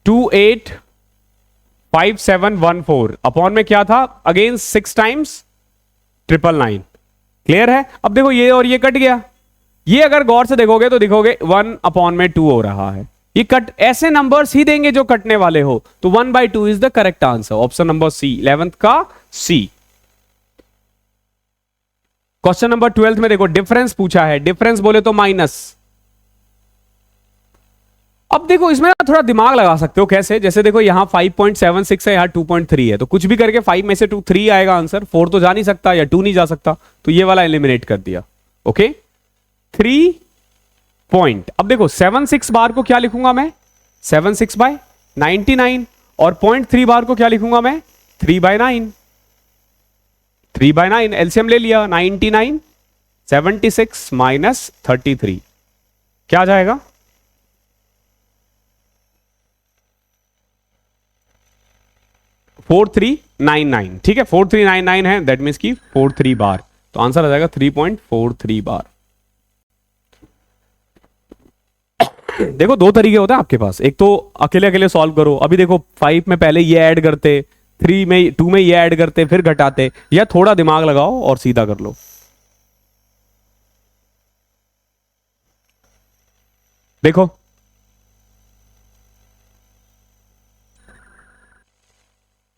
285714 अपॉन में क्या था, अगेन 6 टाइम्स 999। क्लियर है। अब देखो ये और ये कट गया, ये अगर गौर से देखोगे तो दिखोगे 1 अपॉन में 2 हो रहा है, ये कट ऐसे नंबर्स ही देंगे जो कटने वाले हो, तो 1/2 is the correct answer, option number C, 11th का सी। क्वेश्चन नंबर 12 में देखो डिफरेंस पूछा है, डिफरेंस बोले तो माइनस। अब देखो इसमें ना थोड़ा दिमाग लगा सकते हो, कैसे, जैसे देखो यहां 5.76 है, यहां 2.3 है, तो कुछ भी करके 5 में से 2 3 आएगा आंसर, 4 तो जा नहीं सकता या 2 नहीं जा सकता, तो ये वाला एलिमिनेट कर दिया। ओके, 3 पॉइंट, अब देखो 76 बार को क्या लिखूंगा मैं, 76/99, और 0.3 बार को क्या लिखूंगा मैं, 3/9, 3/9 एलसीएम ले लिया, 99 76 माइनस 33 क्या आ जाएगा, 4399, ठीक है, 4399 है, दैट मीन्स की 43 बार, तो आंसर आ जाएगा 3.43 बार। देखो दो तरीके होते हैं आपके पास, एक तो अकेले अकेले सॉल्व करो, अभी देखो 5 में पहले ये ऐड करते, 3 में 2 में ये ऐड करते फिर घटाते, या थोड़ा दिमाग लगाओ और सीधा कर लो। देखो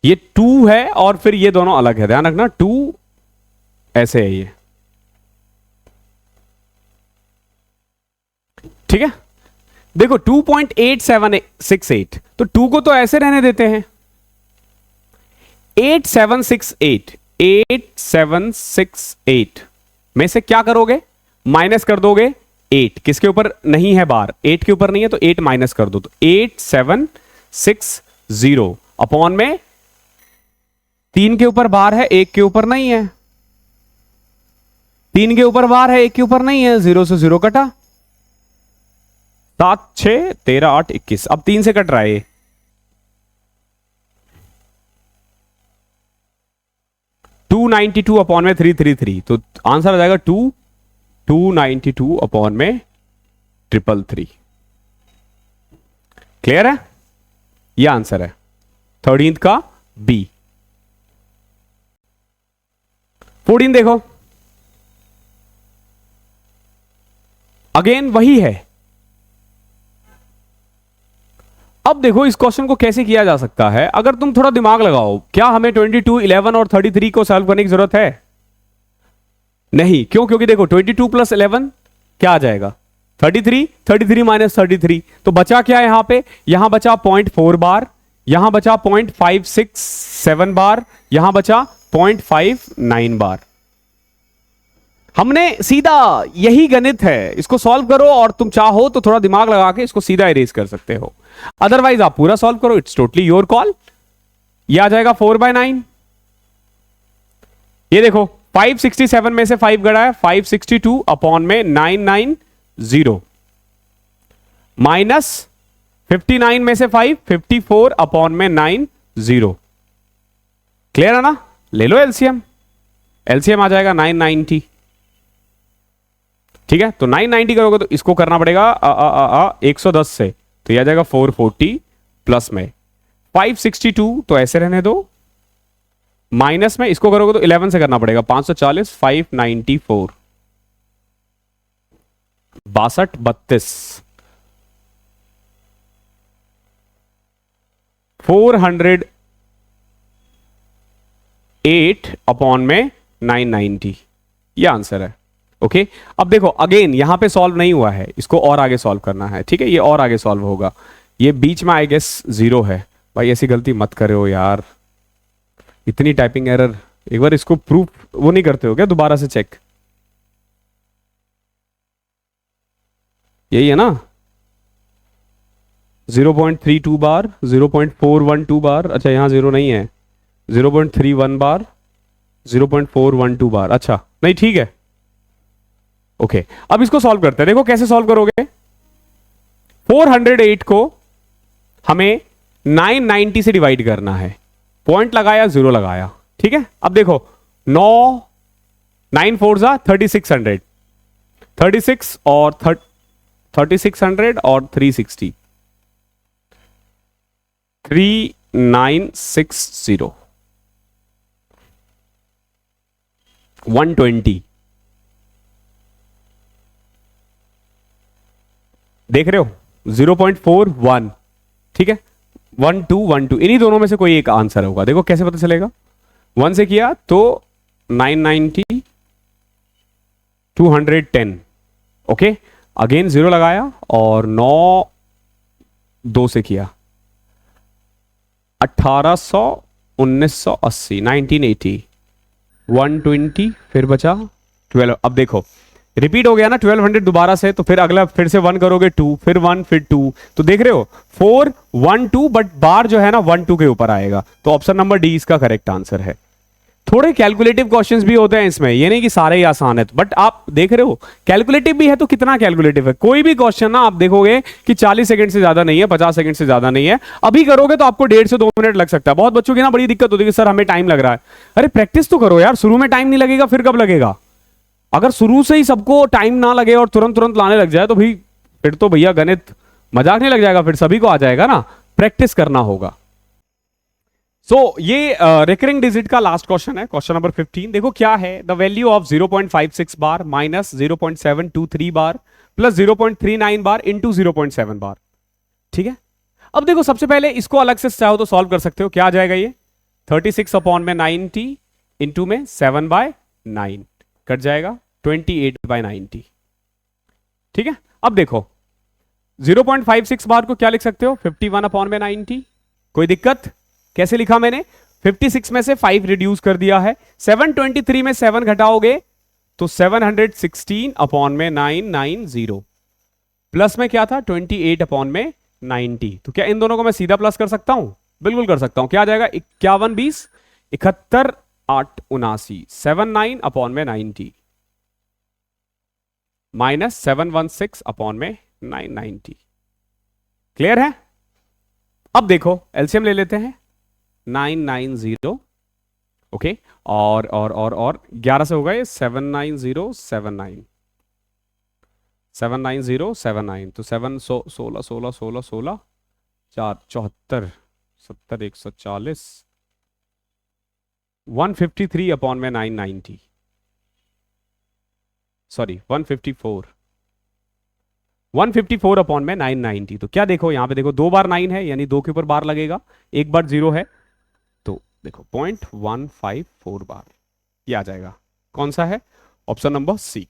ये 2 है और फिर ये दोनों अलग है, ध्यान रखना 2 ऐसे है ये, ठीक है। देखो 2.8768, तो 2 को तो ऐसे रहने देते हैं। 8768 में से क्या करोगे, माइनस कर दोगे 8, किसके ऊपर नहीं है बार, 8 के ऊपर नहीं है, तो 8 माइनस कर दो, तो 8760 अपॉन में 3 के ऊपर बार है, 1 के ऊपर नहीं है, 3 के ऊपर बार है, 1 के ऊपर नहीं है, 0 से 0 कटा, 7 6 13 8 21, अब 3 से कट रहा है 292 अपॉन में 333, तो आंसर आ जाएगा 292 अपॉन में 333। क्लियर है, यह आंसर है 13th का बी। 14 देखो, अगेन वही है। अब देखो इस क्वेश्चन को कैसे किया जा सकता है, अगर तुम थोड़ा दिमाग लगाओ। क्या हमें 22, 11 और 33 को सॉल्व करने की जरूरत है? नहीं, क्यों? क्योंकि देखो 22 प्लस 11 क्या आ जाएगा, 33, 33 माइनस 33, तो बचा क्या है यहां पे, यहां बचा 0.4 बार, यहां बचा 0.567 बार, यहां बचा 0.59 बार। हमने सीधा, यही गणित है, इसको सॉल्व करो और तुम चाहो तो थोड़ा दिमाग लगा के इसको सीधा इरेज कर सकते हो, अदरवाइज आप पूरा सॉल्व करो, इट्स टोटली योर कॉल। ये आ जाएगा 4/9। ये देखो 567 में से 5 गड़ा है, 562 अपॉन में 990 माइनस 59 में से 5 54 अपॉन में 90। क्लियर है ना? ले लो एलसीएम, एलसीएम आ जाएगा 990। ठीक है, तो 990 करोगे तो इसको करना पड़ेगा 110 से, तो यह आ जाएगा 440 प्लस में 562, तो ऐसे रहने दो, माइनस में इसको करोगे तो 11 से करना पड़ेगा, 540 594 62 408 अपॉन में 990, यह आंसर है। ओके अब देखो अगेन यहां पे सॉल्व नहीं हुआ है, इसको और आगे सॉल्व करना है। ठीक है, ये और आगे सॉल्व होगा, ये बीच में आई गेस 0 है। भाई ऐसी गलती मत करो यार, इतनी टाइपिंग एरर। एक बार इसको प्रूफ वो नहीं करते हो क्या, दोबारा से चेक, यही है ना, 0.32 बार, 0.412 बार, अच्छा यहां 0 नहीं है, 0.31 बार, 0.412 बार, अच्छा नहीं ठीक है। ओके अब इसको सॉल्व करते हैं, देखो कैसे सॉल्व करोगे। 408 को हमें 990 से डिवाइड करना है, पॉइंट लगाया 0 लगाया। ठीक है, अब देखो 9 9 4 जा 3600, 36 और 3600 और 360, 3960 120। देख रहे हो 0.41, ठीक है, 1212, इन्हीं दोनों में से कोई एक आंसर होगा। देखो कैसे पता चलेगा, 1 से किया तो 990 210, ओके अगेन 0 लगाया और 9 2 से किया 1800 1980 1980 120, फिर बचा 12। अब देखो रिपीट हो गया ना 1200 दोबारा से, तो फिर अगला फिर से 1 करोगे 2, फिर 1 फिर 2, तो देख रहे हो 4 1 2, बट बार जो है ना 1 2 के ऊपर आएगा, तो ऑप्शन नंबर डी इसका करेक्ट आंसर है। थोड़े कैलकुलेटिव क्वेश्चंस भी होते हैं इसमें, ये नहीं कि सारे ही आसान है, बट आप देख रहे हो कैलकुलेटिव भी है, तो कितना कैलकुलेटिव है। कोई भी क्वेश्चन ना आप देखोगे कि 40 सेकंड से ज्यादा नहीं है, 50 सेकंड से ज्यादा नहीं है, अभी करोगे तो आपको 1.5 से 2 मिनट लग सकता है। बहुत बच्चों की ना बड़ी दिक्कत होती है कि सर हमें टाइम लग रहा है, अरे प्रैक्टिस तो करो यार, शुरू में टाइम नहीं लगेगा फिर कब लगेगा। अगर शुरू से ही सबको टाइम ना लगे और तुरंत तुरंत लाने लग जाए तो भी फिर तो भैया गणित मजाक नहीं लग जाएगा, फिर सभी को आ जाएगा ना, प्रैक्टिस करना होगा। ये रिकरिंग डिजिट का लास्ट क्वेश्चन है, क्वेश्चन नंबर 15। देखो क्या है, the value of 0.56 bar minus 0.723 bar plus 0.39 bar into 0.7 बार। ठीक है, अब देखो सबसे पहले इसको अलग से चाहो तो सॉल्व कर सकते हो, क्या आ जाएगा ये 36 अपॉन में 90 इंटू में 7/9 कट जाएगा 28/90। ठीक है, अब देखो 0.56 बार को क्या लिख सकते हो 51 अपॉन में 90। कोई दिक्कत? कैसे लिखा मैंने? 56 में से 5 रिड्यूस कर दिया है, 723 में 7 घटाओगे तो 716 अपॉन में 990 प्लस में क्या था 28 अपॉन में 90। तो क्या इन दोनों को मैं सीधा प्लस कर सकता हूं? बिल्कुल कर सकता हूं। क्या आ जाएगा 51 20 71 8 79 79 अपॉन में 90 माइनस 716 अपॉन में 990। क्लियर है? अब देखो एलसीएम ले लेते हैं 990 ओके और 11 से होगा ये 79079 79079 तो 7 16 16 16 16 4 74 70 140 153 अपॉन में 990 सॉरी 154 अपॉन में 990। तो क्या देखो यहां पे देखो 2 बार 9 है यानी 2 के ऊपर बार लगेगा, 1 बार 0 है तो देखो 0.154 बार ये आ जाएगा। कौन सा है? Option number C.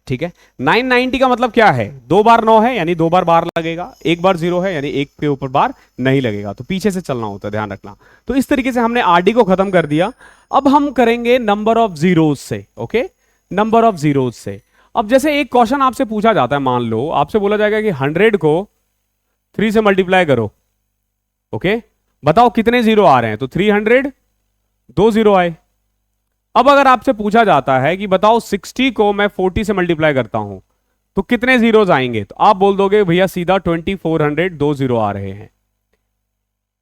ठीक है, 990 का मतलब क्या है? 2 बार 9 है यानी 2 बार बार लगेगा, 1 बार 0 है यानी 1 के ऊपर बार नहीं लगेगा। तो पीछे से चलना होता है, ध्यान रखना। तो इस तरीके से हमने आरडी को खत्म कर दिया। अब हम करेंगे नंबर ऑफ जीरोज से। ओके, नंबर ऑफ जीरोज से। अब जैसे एक क्वेश्चन आपसे पूछा जाता है, मान लो आपसे बोला जाएगा कि 100 को 3 से मल्टीप्लाई करो। ओके, बताओ कितने जीरो आ रहे हैं? तो 300 2 जीरो आए। अब अगर आपसे पूछा जाता है कि बताओ 60 को मैं 40 से मल्टीप्लाई करता हूं तो कितने जीरोज आएंगे? तो आप बोल दोगे भैया सीधा 2400 2 जीरो आ रहे हैं।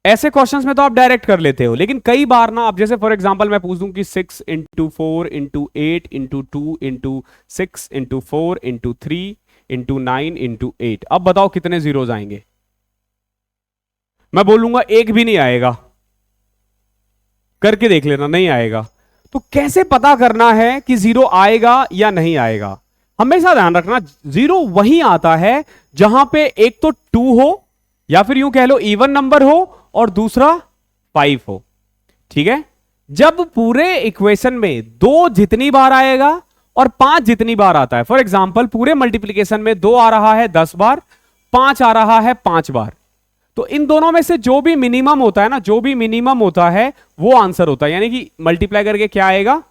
ऐसे क्वेश्चंस में तो आप डायरेक्ट कर लेते हो, लेकिन कई बार ना आप जैसे फॉर एग्जांपल मैं पूछ दूं कि 6 into 4 into 8 into 2 into 6 into 4 into 3 into 9 into 8, अब बताओ कितने जीरोज आएंगे? मैं बोलूंगा एक भी नहीं आएगा, करके देख लेना, नहीं आएगा। तो कैसे पता करना है कि जीरो आएगा या नहीं आएगा? हमेशा ध्यान रखना जीरो वही आता है जहां पे एक तो 2 हो या फिर यूं कह लो इवन नंबर हो और दूसरा 5 हो। ठीक है, जब पूरे इक्वेशन में 2 जितनी बार आएगा और 5 जितनी बार आता है, फॉर एग्जांपल पूरे मल्टीप्लीकेशन में 2 आ रहा है 10 बार, 5 आ रहा है 5 बार, तो इन दोनों में से जो भी मिनिमम होता है ना, जो भी मिनिमम होता है वो आंसर होता है। यानी कि मल्टीप्लाई करके क्या आएगा?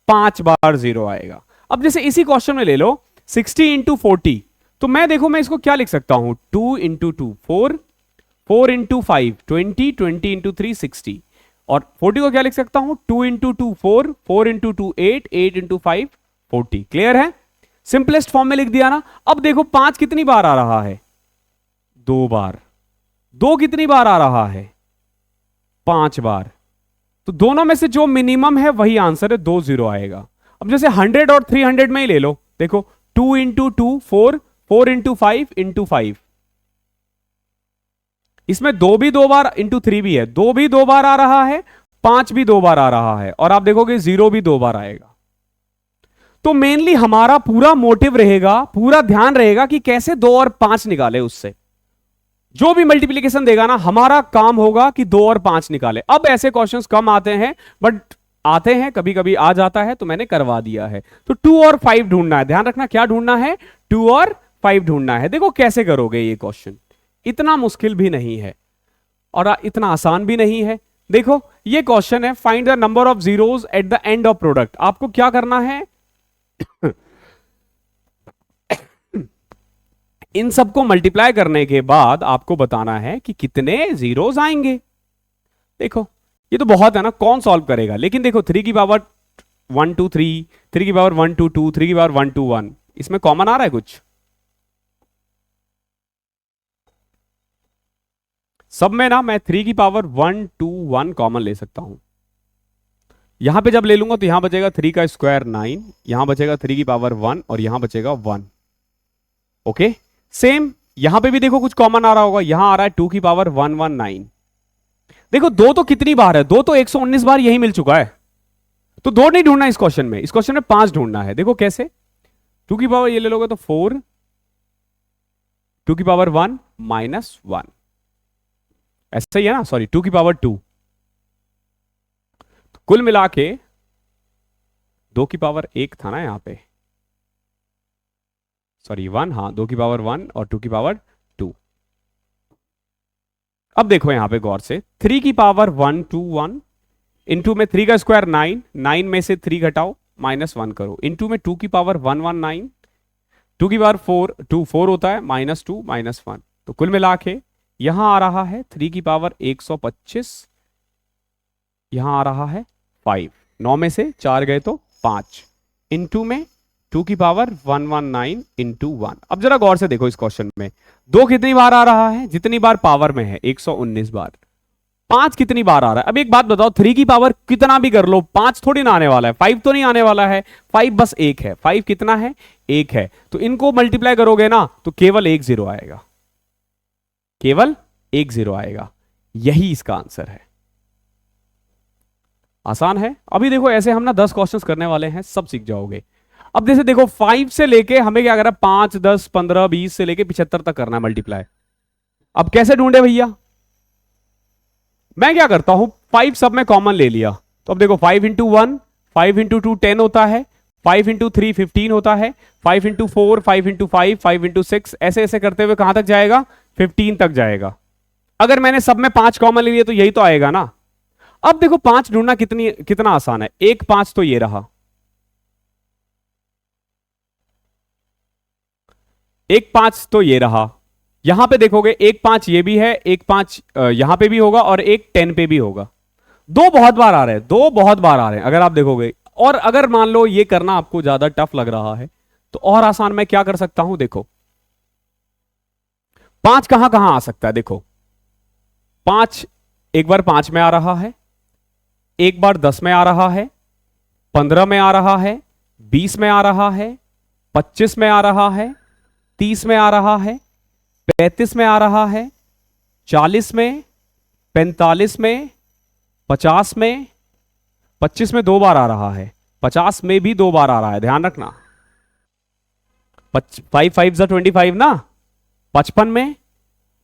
5 बार जीरो आएगा। अब जैसे इसी क्वेश्चन में ले लो 60 इंटू 40, तो मैं देखो मैं इसको क्या लिख सकता हूं 2 इंटू 2 4 4 इंटू 5 20 20 इंटू 3 60 और 40 को क्या लिख सकता हूं 2 इंटू 2 4 4 इंटू 2 8 8 इंटू 5 40। क्लियर है? सिंपलेस्ट फॉर्म में लिख दिया ना। अब देखो 5 कितनी बार आ रहा है? 2 बार। 2 कितनी बार आ रहा है? 5 बार। तो दोनों में से जो मिनिमम है वही आंसर है, 2 जीरो आएगा। अब जैसे 100 और 300 में ही ले लो, देखो 2 इंटू 2 4 4 इंटू 5 इंटू 5, इसमें 2 भी 2 बार इंटू 3 भी है, 2 भी 2 बार आ रहा है, 5 भी 2 बार आ रहा है और आप देखोगे 0 भी 2 बार आएगा। तो मेनली हमारा पूरा मोटिव रहेगा, पूरा ध्यान रहेगा कि कैसे 2 और 5 निकाले। उससे जो भी मल्टीप्लिकेशन देगा ना, हमारा काम होगा कि 2 और 5 निकाले। अब ऐसे क्वेश्चंस कम आते हैं, बट आते हैं, कभी कभी आ जाता है, तो मैंने करवा दिया है। तो 2 और 5 ढूंढना है, ध्यान रखना क्या ढूंढना है? 2 और 5 ढूंढना है। देखो कैसे करोगे ये क्वेश्चन, इतना मुश्किल भी नहीं है और इतना आसान भी नहीं है। देखो ये क्वेश्चन है, find the number of zeros at the end of product. आपको क्या करना है इन सबको मल्टीप्लाई करने के बाद आपको बताना है कि कितने जीरोस आएंगे। देखो ये तो बहुत है ना, कौन सॉल्व करेगा? लेकिन देखो 3 की पावर 1 2 3, 3 की पावर 1 2 2, 3 की पावर 1 2 1, इसमें कॉमन आ रहा है कुछ? सब में ना मैं 3 की पावर 1 2 1 कॉमन ले सकता हूं। यहां पे जब ले लूंगा तो यहां बचेगा 3 का स्क्वायर 9, यहां बचेगा 3 की पावर 1 और यहां बचेगा 1। ओके, सेम यहां पे भी देखो कुछ कॉमन आ रहा होगा, यहां आ रहा है 2 की पावर 119। देखो 2 तो कितनी बार है? 2 तो 119 बार यही मिल चुका है, तो 2 नहीं ढूंढना इस क्वेश्चन में, इस क्वेश्चन में 5 ढूंढना है। देखो कैसे, 2 की पावर ये ले लोगे तो 4, 2 की पावर 1 -1, ऐसा ही है ना, सॉरी 2 की पावर 2, कुल मिला के 2 की पावर 1 था ना यहां पे, सॉरी 1, हाँ 2 की पावर 1 और 2 की पावर 2। अब देखो यहां पे गौर से, 3 की पावर 1 2 1, इंटू में 3 का स्क्वायर 9, 9 में से 3 घटाओ -1 करो, इंटू में 2 की पावर 1 1 9, 2 की पावर 4 होता है -2 -1, तो कुल मिला के यहां आ रहा है 3 की पावर 125, यहां आ रहा है 5, 9 में से 4 गए तो 5, इंटू में 2 की पावर 1 1 9 इंटू 1। अब जरा गौर से देखो इस क्वेश्चन में, 2 कितनी बार आ रहा है, जितनी बार पावर में है 119 बार। 5 कितनी बार आ रहा है, अब एक बात बताओ, 3 की पावर कितना भी कर लो 5 थोड़ी ना आने वाला है, 5 तो नहीं आने वाला है, 5 बस एक है, 5 कितना है, एक है, तो इनको मल्टीप्लाई करोगे ना तो केवल एक जीरो आएगा, केवल एक जीरो आएगा, यही इसका आंसर है। आसान है। अभी देखो ऐसे हम ना 10 क्वेश्चंस करने वाले हैं, सब सीख जाओगे। अब जैसे देखो 5 से लेके हमें क्या करना है, 5 10 15 20 से लेके 75 तक करना है मल्टीप्लाई। अब कैसे ढूंढे भैया, मैं क्या करता हूं, 5 सब में कॉमन ले लिया, तो अब देखो 5 × 1 5 × 2 10 होता है, 5 × 3 15 होता है, 5 × 4 5 × 5 5 × 6, ऐसे ऐसे करते हुए कहां तक जाएगा, 15 तक जाएगा। अगर मैंने सब में 5 कॉमन ले लिया तो यही तो आएगा ना। अब देखो 5 ढूंढना कितना आसान है, एक 5 तो ये रहा, एक 5 तो ये रहा, यहां पे देखोगे एक 5 ये भी है, एक 5 यहां पे भी होगा और एक 10 पे भी होगा। दो बहुत बार आ रहे हैं, दो बहुत बार आ रहे हैं अगर आप देखोगे। और अगर मान लो ये करना आपको ज्यादा टफ लग रहा है तो और आसान मैं क्या कर सकता हूं, देखो 5 कहां कहां आ सकता है, देखो 5 एक बार 5 में आ रहा है, एक बार 10 में आ रहा है, 15 में आ रहा है, 20 में आ रहा है, 25 में आ रहा है, 30 में आ रहा है, 35 में आ रहा है, 40 में, 45 में, 50 में, 25 में 2 बार आ रहा है, 50 में भी 2 बार आ रहा है, ध्यान रखना। 5 5 × 25 ना, 55 में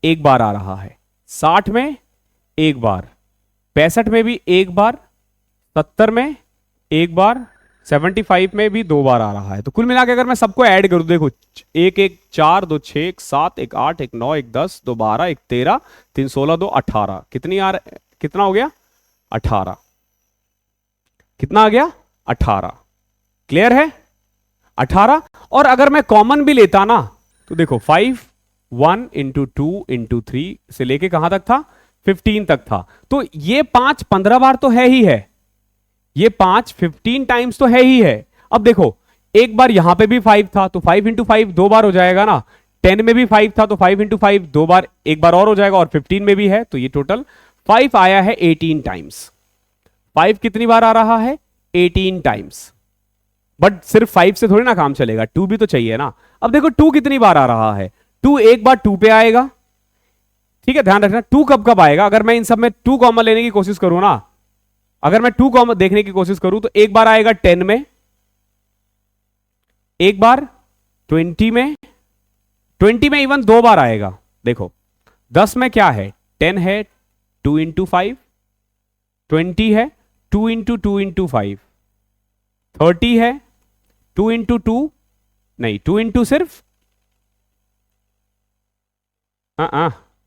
एक बार आ रहा है, 60 में एक बार, 65 में भी एक बार, 70 में एक बार, 75 में भी 2 बार आ रहा है। तो कुल मिला के अगर मैं सबको ऐड करूं, देखो एक एक 4 2 6 1 7 1 8 1 9 1 10 2 12 1 13 3 16 2 18, कितनी कितना हो गया 18, कितना आ गया 18, क्लियर है 18। और अगर मैं कॉमन भी लेता ना तो देखो 5 1 × 2 × 3 से लेके कहां तक था, 15 तक था, तो ये 5 15 बार तो है ही है, ये 5 15 टाइम्स तो है ही है। अब देखो एक बार यहां पे भी 5 था तो 5 × 5 2 बार हो जाएगा ना, 10 में भी 5 था तो 5 × 5 2 बार, एक बार और हो जाएगा, और 15 में भी है, तो ये टोटल 5 आया है 18 टाइम्स। 5 कितनी बार आ रहा है, 18 टाइम्स। बट सिर्फ 5 से थोड़ी ना काम चलेगा, 2 भी तो चाहिए ना। अब देखो 2 कितनी बार आ रहा है, 2 एक बार 2 पे आएगा, ठीक है ध्यान रखना। 2 कब कब आएगा, अगर मैं इन सब में 2 कॉमन लेने की कोशिश करूं ना, अगर मैं 2 कॉमन देखने की कोशिश करूं तो एक बार आएगा 10 में, एक बार 20 में, 20 में इवन 2 बार आएगा। देखो 10 में क्या है, 10 है 2 × 5, 20 है 2 × 2 × 5, 30 है 2 × 2, नहीं 2 × सिर्फ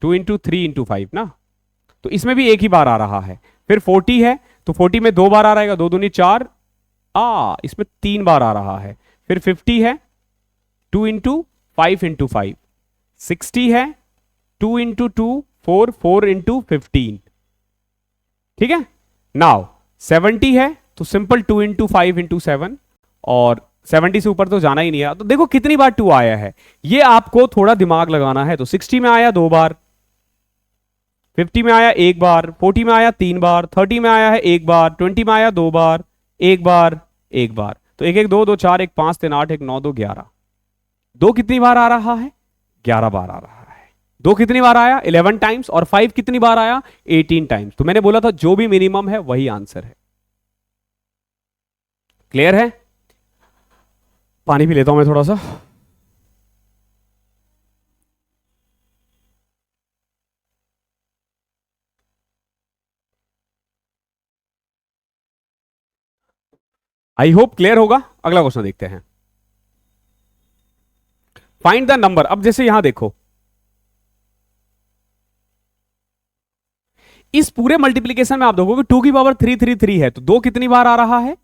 2 × 3 × 5 ना, तो इसमें भी एक ही बार आ रहा है। फिर 40 है तो 40 में 2 बार आ रहेगा, 2 दूनी 4, इसमें 3 बार आ रहा है। फिर 50 है 2 × 5 × 5, 60 है 2 × 2 4 4 × 15, ठीक है। नाउ 70 है तो सिंपल 2 × 5 × 7, और 70 से ऊपर तो जाना ही नहीं है। तो देखो कितनी बार 2 आया है, ये आपको थोड़ा दिमाग लगाना है। तो 60 में आया 2 बार, 50 में आया 1 बार, 40 में आया 3 बार, 30 में आया है 1 बार, 20 में आया 2 बार, 1 बार 1 बार। तो 1 1 2 2 4 1 5 3 8 1 9 2 11, 2 कितनी बार आ रहा है, 11 बार आ रहा है। 2 कितनी बार आया, 11 टाइम्स, और 5 कितनी बार आया, 18 टाइम्स। तो मैंने बोला था जो भी मिनिमम है वही आंसर है। क्लियर है। पानी भी लेता हूं मैं थोड़ा सा। आई होप क्लियर होगा। अगला क्वेश्चन देखते हैं। Find the number. अब जैसे यहां देखो, इस पूरे मल्टीप्लीकेशन में आप देखोगे 2 की पावर 3 है, तो 2 कितनी बार आ रहा है?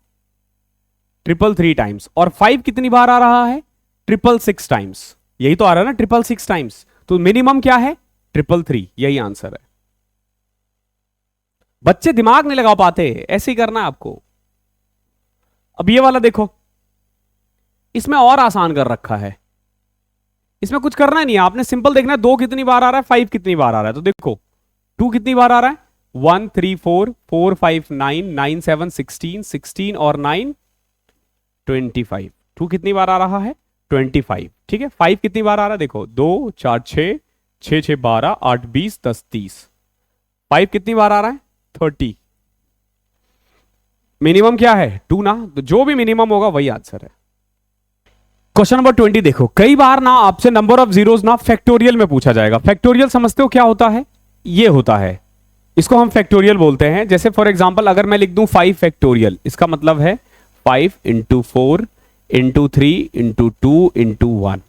333 टाइम्स। और 5 कितनी बार आ रहा है? 666 टाइम्स। यही तो आ रहा है ना, 666 टाइम्स। तो मिनिमम क्या है? 333। यही आंसर है। बच्चे दिमाग नहीं लगा पाते, ऐसे ही करना है आपको। अब ये वाला देखो, इसमें और आसान कर रखा है। इसमें कुछ करना नहीं है आपने, सिंपल देखना है 2 कितनी बार आ रहा है, 5 कितनी बार आ रहा है। तो देखो 2 कितनी बार आ रहा है? 1 3 4 4 5 9 9 7 16 16 और 9 25। 2 कितनी बार आ रहा है? 25। ठीक है। 5 कितनी बार आ रहा है? देखो 2 4 6 6 6 12 8 20 10 30। 5 कितनी बार आ रहा है? 30। मिनिमम क्या है? 2 ना, तो जो भी मिनिमम होगा वही आंसर है। क्वेश्चन नंबर 20 देखो, कई बार ना आपसे नंबर ऑफ जीरोस ना फैक्टोरियल में पूछा जाएगा। फैक्टोरियल समझते हो क्या होता है? ये होता है, इसको हम फैक्टोरियल बोलते हैं। जैसे फॉर एग्जांपल अगर मैं लिख दूं 5 फैक्टोरियल, इसका मतलब है 5 इंटू 4 इंटू 3 इंटू 2 इंटू 1।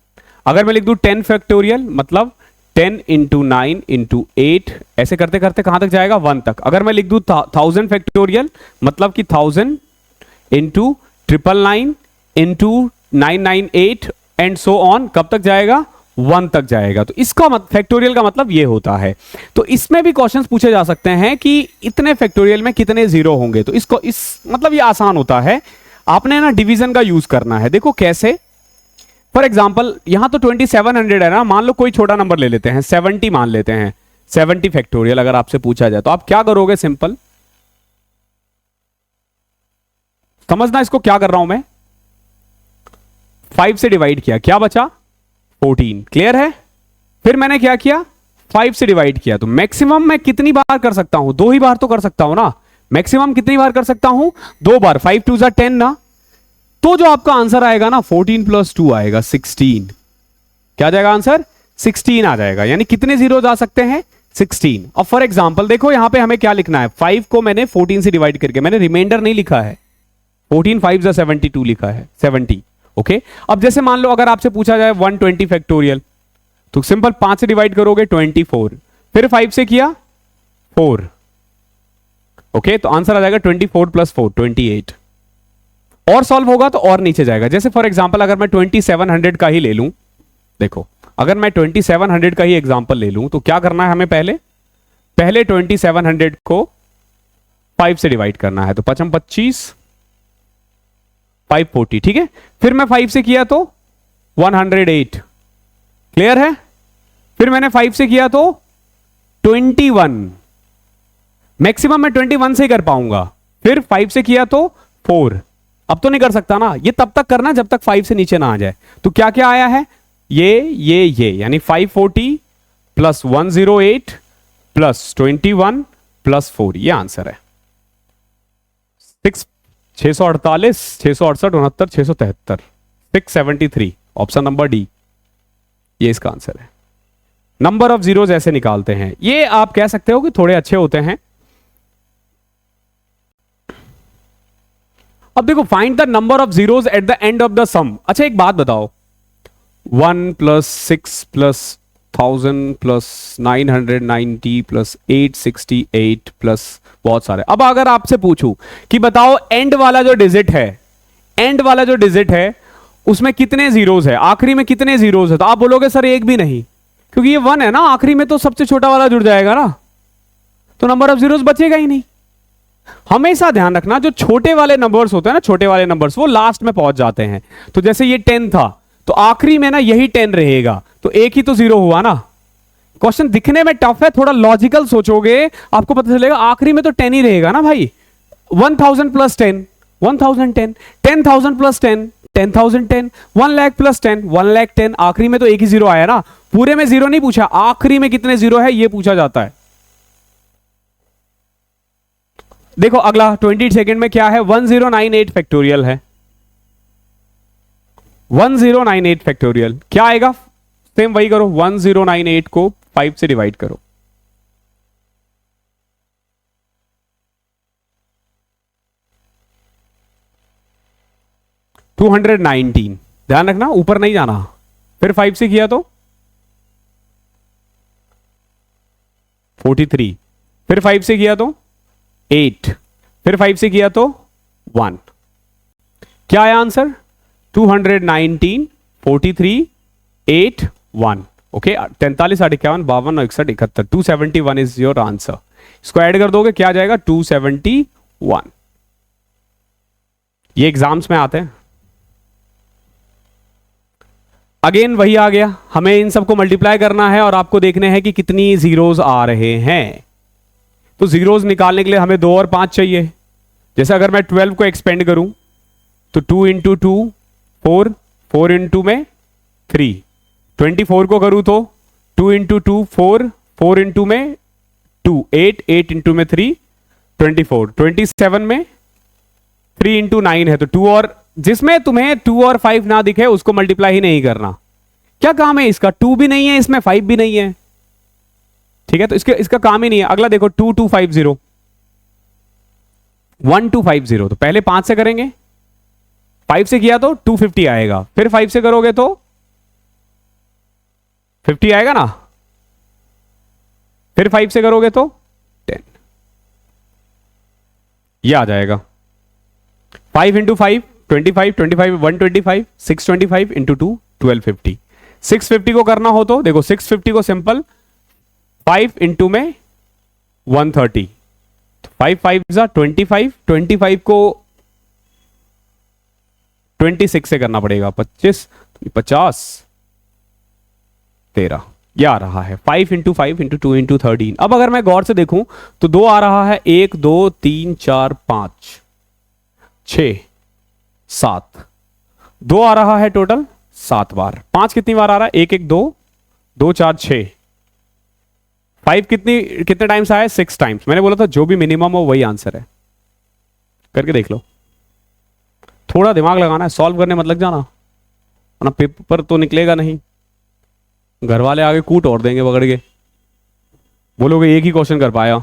अगर मैं लिख दूं 10 फैक्टोरियल, मतलब 10 इंटू 9 इंटू 8, ऐसे करते करते कहां तक जाएगा? 1 तक। अगर मैं लिख दूं 1000 फैक्टोरियल, मतलब कि 1000 into 999 into 998 and so on, कब तक जाएगा? 1 तक जाएगा। तो इसका फैक्टोरियल का मतलब ये होता है। तो इसमें भी क्वेश्चंस पूछे जा सकते हैं कि इतने फैक्टोरियल में कितने जीरो होंगे। तो इसको इस मतलब ये आसान होता है, आपने ना डिवीजन का यूज करना है। देखो कैसे, फॉर एग्जांपल यहां तो 2700 है ना, मान लो कोई छोटा नंबर ले लेते हैं, 70 मान लेते हैं। 70 फैक्टोरियल अगर आपसे पूछा जाए तो आप क्या करोगे? सिंपल समझना इसको, क्या कर रहा हूं मैं। 5 से डिवाइड किया, क्या बचा? 14। क्लियर है? फिर मैंने क्या किया? 5 से डिवाइड किया। तो मैक्सिमम मैं कितनी बार कर सकता हूं? 2 ही बार तो कर सकता हूं ना। मैक्सिमम कितनी बार कर सकता हूं? 2 बार। 5 2 जा 10 ना। तो जो आपका आंसर आएगा ना, 14 प्लस 2 आएगा 16। क्या आ जाएगा आंसर? 16 आ जाएगा। यानी कितने जीरो आ सकते हैं? 16। अब फॉर एग्जांपल देखो यहां पे हमें क्या लिखना है, 5 को मैंने 14 से डिवाइड करके, मैंने रिमाइंडर नहीं लिखा है, 14 5 जा 72 लिखा है, 70। ओके। अब जैसे मान लो अगर आपसे पूछा जाए 120 फैक्टोरियल, तो सिंपल 5 से डिवाइड करोगे 24, फिर 5 से किया 4। ओके, तो आंसर आ जाएगा 24 प्लस 4 28। और सॉल्व होगा तो और नीचे जाएगा। जैसे फॉर एग्जांपल अगर मैं 2700 का ही ले लूं, देखो अगर मैं 2700 का ही एग्जांपल ले लूं तो क्या करना है हमें? पहले 2700 को 5 से डिवाइड करना है। तो 5 25 540। ठीक है। फिर मैं 5 से किया तो 108। क्लियर है? फिर मैंने 5 से किया तो 21। मैक्सिमम मैं 21 से ही कर पाऊंगा। फिर 5 से किया तो 4। अब तो नहीं कर सकता ना, ये तब तक करना जब तक 5 से नीचे ना आ जाए। तो क्या क्या आया है? ये यानी 540 प्लस 108 प्लस 21 प्लस 4, ये आंसर है। 648 668 69 673 673, ऑप्शन नंबर डी, ये इसका आंसर है। नंबर ऑफ जीरोस ऐसे निकालते हैं, ये आप कह सकते हो कि थोड़े अच्छे होते हैं। अब देखो, find the number of zeros at the end of the sum. अच्छा एक बात बताओ, 1 plus 6 plus 1000 plus 990 plus 868 plus बहुत सारे। अब अगर आपसे पूछूं कि बताओ एंड वाला जो डिजिट है, एंड वाला जो डिजिट है उसमें कितने जीरोस है, आखिरी में कितने जीरोस है, तो आप बोलोगे सर एक भी नहीं, क्योंकि ये 1 है ना, आखिरी में तो सबसे छोटा वाला जुड़ जाएगा ना, तो नंबर ऑफ जीरोस बचेगा ही नहीं। हमेशा ध्यान रखना, जो छोटे वाले नंबर्स होते हैं ना, छोटे वाले नंबर्स वो लास्ट में पहुंच जाते हैं। तो जैसे ये 10 था, तो आखिरी में ना यही 10 रहेगा, तो एक ही तो जीरो हुआ ना। क्वेश्चन दिखने में टफ है, थोड़ा लॉजिकल सोचोगे आपको पता चलेगा आखिरी में तो 10 ही रहेगा ना भाई। 1000 plus 10 1010, 10,000 plus 10 10,010, 1 lakh plus 10 1 lakh 10, आखिरी में तो एक ही जीरो आया ना, पूरे में जीरो नहीं पूछा, आखिरी में कितने जीरो है ये पूछा जाता है। देखो अगला 20 सेकंड में क्या है, 1098 फैक्टोरियल है। 1098 फैक्टोरियल क्या आएगा? सेम वही करो, 1098 को 5 से डिवाइड करो। 219, ध्यान रखना ऊपर नहीं जाना। फिर 5 से किया तो 43, फिर 5 से किया तो 8, फिर 5 से किया तो 1। क्या आया answer? 219, 43, 8, 1। Okay, 43, 8, 51, 52, 61, 71, 271 is your answer. इसको ऐड कर दोगे क्या आ जाएगा? 271। ये एग्जाम्स में आते हैं। अगेन वही आ गया, हमें इन सबको मल्टीप्लाई करना है और आपको देखने हैं कि कितनी जीरोज आ रहे हैं। तो जीरोज निकालने के लिए हमें 2 और 5 चाहिए। जैसे अगर मैं 12 को एक्सपेंड करूं तो 2 इंटू 2 4, 4 इंटू में 3, 24 को करूं तो 2 इंटू 2 4, 4 इंटू में 2 8, 8 इंटू में 3 24, 27 में 3 इंटू 9 है तो 2, और जिसमें तुम्हें 2 और 5 ना दिखे उसको मल्टीप्लाई ही नहीं करना। क्या काम है इसका? 2 भी नहीं है इसमें, 5 भी नहीं है, ठीक है, तो इसका काम ही नहीं है। अगला देखो 2250, 1250, तो पहले 5 से करेंगे, 5 से किया तो 250 आएगा, फिर 5 से करोगे तो 50 आएगा ना, फिर 5 से करोगे तो 10, ये आ जाएगा। 5 इंटू 5 25, 25 125, 625 इंटू 2 1250। 650 को करना हो तो देखो 650 को सिंपल 5 इंटू में 130, 5 5 25, 25 को 26 से करना पड़ेगा, 25 50 13, ये आ रहा है 5 इंटू 5 इंटू 2 इंटू 13। अब अगर मैं गौर से देखूं तो 2 आ रहा है, 1 2 3 4 5 6 7, 2 आ रहा है टोटल 7 बार। 5 कितनी बार आ रहा है? 1 1 2 2 4 6। 5 कितने टाइम्स आया? 6 टाइम्स। मैंने बोला था जो भी मिनिमम हो वही आंसर है, करके देख लो। थोड़ा दिमाग लगाना है, सॉल्व करने मत लग जाना, वरना पेपर तो निकलेगा नहीं। घर वाले आगे कूट और देंगे पकड़ के, बोलोगे एक ही क्वेश्चन कर पाया।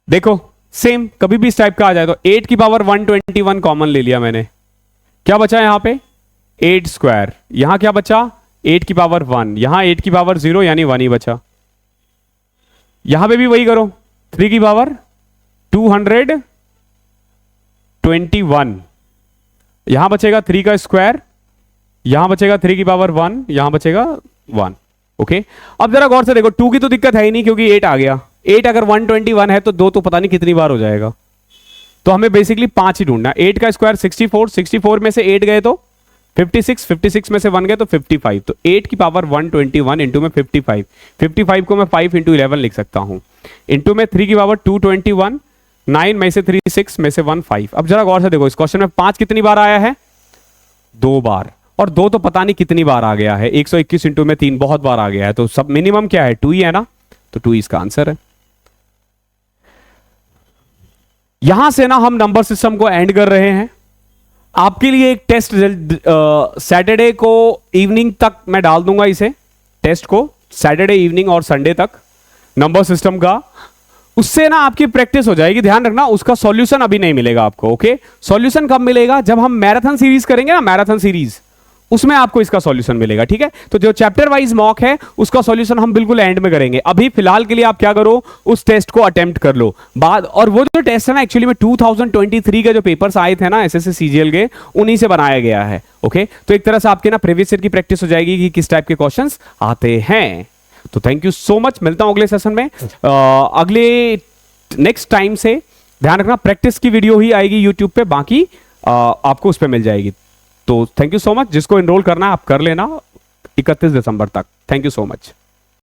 देखो सेम कभी भी इस टाइप का आ जाए तो 8 की पावर 121 कॉमन ले लिया मैंने, क्या बचा यहां पे? 8 स्क्वायर। यहां क्या बचा? 8 की पावर 1, यहां 8 की पावर 0 यानी 1 ही बचा। यहां पे भी वही करो, 3 की पावर 221, यहां बचेगा 3 का स्क्वायर, यहां बचेगा 3 की पावर 1, यहां बचेगा 1। ओके, अब जरा गौर से देखो, 2 की तो दिक्कत है ही नहीं क्योंकि 8 आ गया। 8 अगर 121 है तो 2 तो पता नहीं कितनी बार हो जाएगा, तो हमें बेसिकली 5 ही ढूंढना। 8 का स्क्वायर 64, 64 में से 8 गए तो 56, 56 में से 1 गए तो 55, तो 8 की पावर 121 इंटू में 55, 55 को मैं 5 इंटू 11 लिख सकता हूं, इंटू में 3 की पावर 221, 9 में से 3 6 में से 1 5। अब जरा गौर से देखो, इस क्वेश्चन में 5 कितनी बार आया है? 2 बार, और 2 तो पता नहीं कितनी बार आ गया है। 121 इंटू में 3 बहुत बार आ गया है, तो सब मिनिमम क्या है? 2 ही है ना, तो 2 इसका आंसर है। यहां से ना हम नंबर सिस्टम को एंड कर रहे हैं। आपके लिए एक टेस्ट सैटरडे को इवनिंग तक मैं डाल दूंगा, इसे टेस्ट को सैटरडे इवनिंग और संडे तक नंबर सिस्टम का, उससे ना आपकी प्रैक्टिस हो जाएगी। ध्यान रखना, उसका सॉल्यूशन अभी नहीं मिलेगा आपको। ओके, सॉल्यूशन कब मिलेगा? जब हम मैराथन सीरीज करेंगे ना, मैराथन सीरीज, उसमें आपको इसका सॉल्यूशन मिलेगा। ठीक है, तो जो चैप्टर वाइज मॉक है उसका सॉल्यूशन हम बिल्कुल एंड में करेंगे। अभी फिलहाल के लिए आप क्या करो, उस टेस्ट को अटेम्प्ट कर लो बाद। और वो जो टेस्ट है ना, एक्चुअली में 2023 के जो पेपर्स आए थे ना एसएससी सीजीएल के, उन्हीं से बनाया गया है। ओके, तो एक तरह से आपके ना प्रीवियस ईयर की प्रैक्टिस हो जाएगी कि किस टाइप के क्वेश्चंस आते हैं। तो थैंक यू सो मच, मिलता हूं अगले सेशन में। अगले नेक्स्ट टाइम से ध्यान रखना, प्रैक्टिस की वीडियो ही आएगी यूट्यूब पे, बाकी आपको उस पर मिल जाएगी। तो थैंक यू सो मच, जिसको एनरोल करना है आप कर लेना 31 दिसंबर तक। Thank you so much.